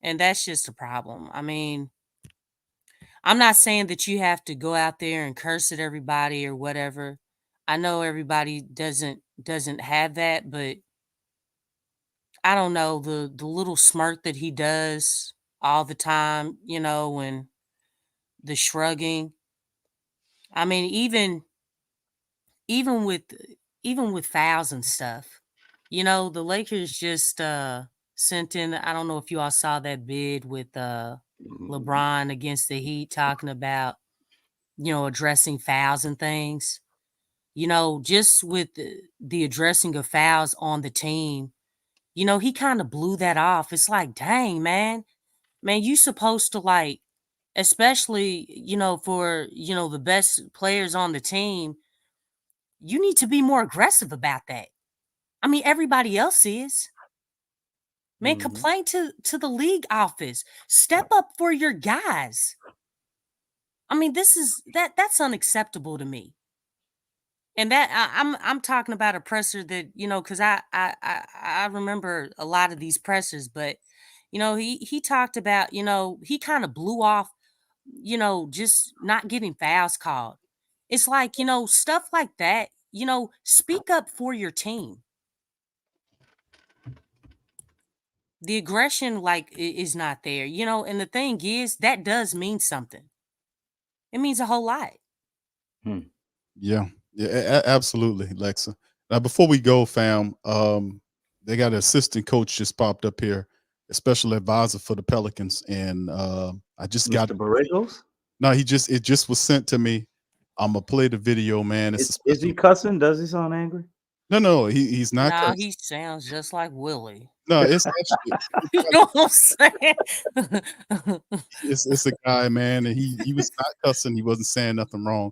And that's just a problem. I mean, I'm not saying that you have to go out there and curse at everybody or whatever. I know everybody doesn't have that, but I don't know, the little smirk that he does all the time, and the shrugging. I mean, even with even with fouls and stuff, the Lakers just sent in. I don't know if you all saw that bid with LeBron against the Heat, talking about addressing fouls and things. Just with the addressing of fouls on the team, he kind of blew that off. It's like, dang, man, you supposed to, like, especially, for, the best players on the team, you need to be more aggressive about that. I mean, everybody else is. Man, complain to the league office. Step up for your guys. I mean, that's unacceptable to me. And that I'm talking about a presser that, because I remember a lot of these pressers, but he talked about, he kind of blew off, just not getting fouls called. It's like, stuff like that, speak up for your team. The aggression, like, is not there, and the thing is, that does mean something. It means a whole lot. Yeah, absolutely, Lexxah. Now, before we go, fam, they got an assistant coach just popped up here, a special advisor for the Pelicans, and I just got Mr. Borregos? No, it just was sent to me. I'm gonna play the video, man. Is he cussing? Does he sound angry? No, he's not. No, cussing. he sounds just like Willie. No, it's actually You know what I'm saying? it's a guy, man, and he was not cussing. He wasn't saying nothing wrong,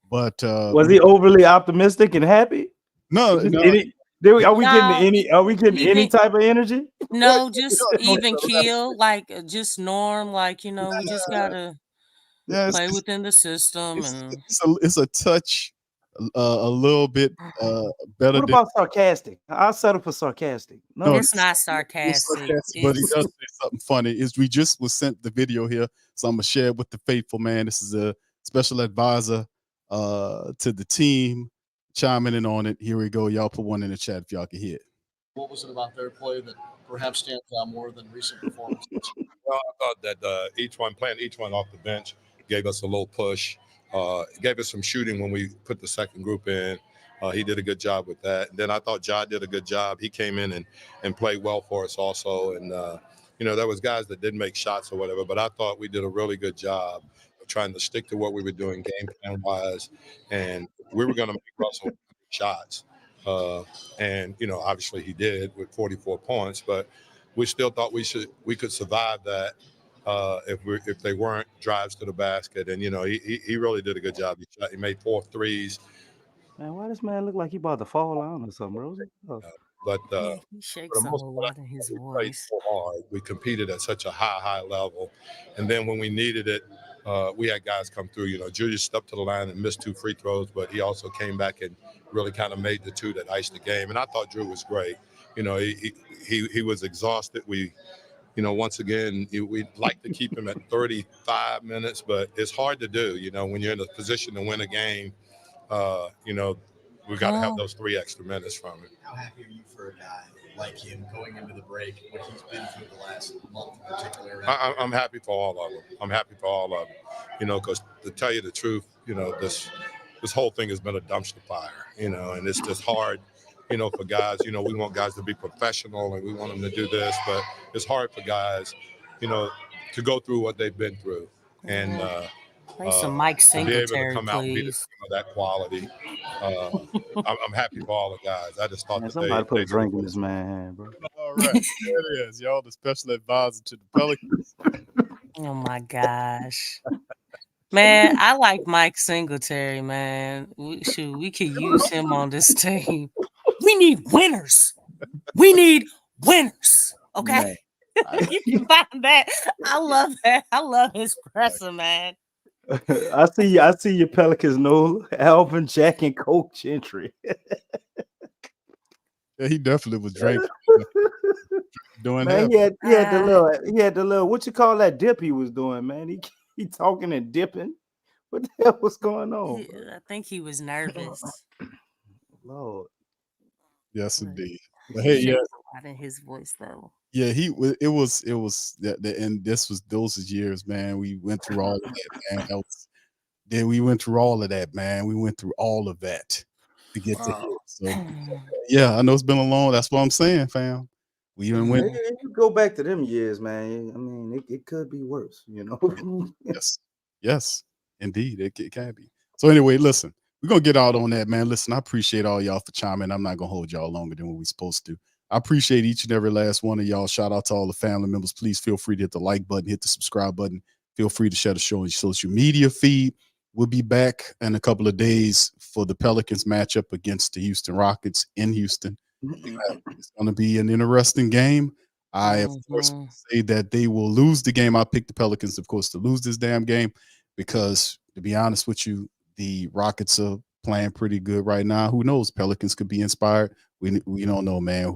but Was he overly optimistic and happy? no, Just no, are we getting No, any? Are we getting any type of energy? No, just no, even keel, like, just norm, like, we just gotta yeah, play within the system, it's, and it's a touch, a little bit better. What about sarcastic? I'll settle for sarcastic. No, it's not It's sarcastic. sarcastic, but he does say something funny. We just was sent the video here, so I'm gonna share it with the faithful, man. This is a special advisor to the team, chiming in on it. Here we go. Y'all put one in the chat if y'all can hear it. What was it about their play that perhaps stands out more than recent performances? Well, I thought that each one off the bench gave us a little push, gave us some shooting when we put the second group in. He did a good job with that. And then I thought Ja did a good job. He came in and played well for us also. And, there was guys that didn't make shots or whatever, but I thought we did a really good job of trying to stick to what we were doing game plan-wise. And we were going to make Russell shots. And obviously he did with 44 points, but we still thought we could survive that if they weren't drives to the basket. And he really did a good job. He made 4 threes. Man, why this man look like he about to fall out or something, Rosie? Oh. But he shakes a whole lot in his we played voice. so hard. We competed at such a high level, and then when we needed it, we had guys come through. Julius stepped to the line and missed 2 free throws, but he also came back and really kind of made the 2 that iced the game. And I thought Drew was great. He was exhausted. Once again, we'd like to keep him at 35 minutes, but it's hard to do. When you're in a position to win a game, we got to have those 3 extra minutes from him. How happy are you for a guy like him going into the break, what he's been through the last month in particular? I'm happy for all of them. I'm happy for all of them. Because to tell you the truth, this whole thing has been a dumpster fire, and it's just hard, for guys. We want guys to be professional and we want them to do this, but it's hard for guys, to go through what they've been through and play some Mike to be able to Singletary, come out and be please. that quality. I'm happy for all the guys. I just thought Man, that somebody put a they drink in this man's hand, bro. All right, there it is. Y'all, the special advisor to the Pelicans. Oh my gosh. Man, I like Mike Singletary, man. We could use him on this team. We need winners. We need winners. Okay. You can find that. I love that. I love his presser, man. I see your Pelicans, Nola, Alvin, Jack, and Coach entry. Yeah, he definitely was drinking. Doing Man, that. he had the little, what you call that dip he was doing, man? He talking and dipping. What the hell was going on? I think he was nervous. Lord. Yes, indeed. But hey, yeah. Out in his voice though. Yeah, it was and those years, man. We went through all of that, man. We went through all of that, man. We went through all of that to get to here. So yeah, I know it's been a long. That's what I'm saying, fam. We even went. You go back to them years, man. I mean, it could be worse, Yes, indeed, it can be. So anyway, listen, we're gonna get out on that, man. Listen, I appreciate all y'all for chiming. I'm not gonna hold y'all longer than what we're supposed to. I appreciate each and every last one of y'all. Shout out to all the family members. Please feel free to hit the like button, hit the subscribe button. Feel free to share the show on your social media feed. We'll be back in a couple of days for the Pelicans matchup against the Houston Rockets in Houston. It's going to be an interesting game. I, of course, say that they will lose the game. I picked the Pelicans, of course, to lose this damn game because, to be honest with you, the Rockets are playing pretty good right now. Who knows? Pelicans could be inspired. We don't know, man.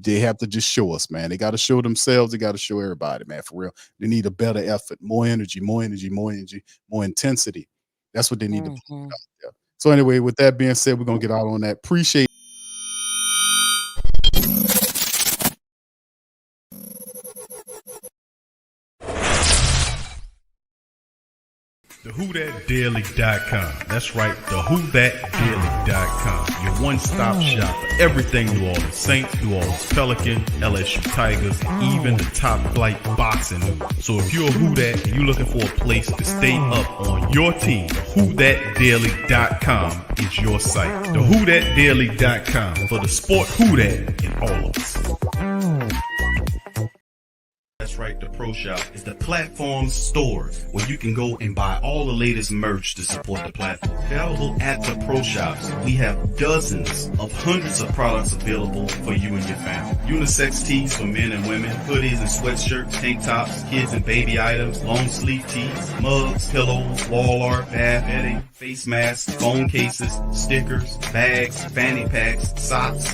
They have to just show us, man. They got to show themselves. They got to show everybody, man. For real, they need a better effort, more energy, more intensity. That's what they need to be out there. So anyway, with that being said, we're gonna get out on that. Appreciate. TheWhoThatDaily.com. That's right, TheWhoThatDaily.com. Your one-stop shop for everything New Orleans Saints, New Orleans Pelicans, LSU Tigers, even the top flight boxing news. So if you're a Who That and you're looking for a place to stay up on your team, TheWhoThatDaily.com is your site. TheWhoThatDaily.com for the sport Who That in all of us. That's right, the Pro Shop is the platform store where you can go and buy all the latest merch to support the platform. Available at the Pro Shops, we have dozens of hundreds of products available for you and your family. Unisex tees for men and women, hoodies and sweatshirts, tank tops, kids and baby items, long sleeve tees, mugs, pillows, wall art, bath bedding, face masks, phone cases, stickers, bags, fanny packs, socks,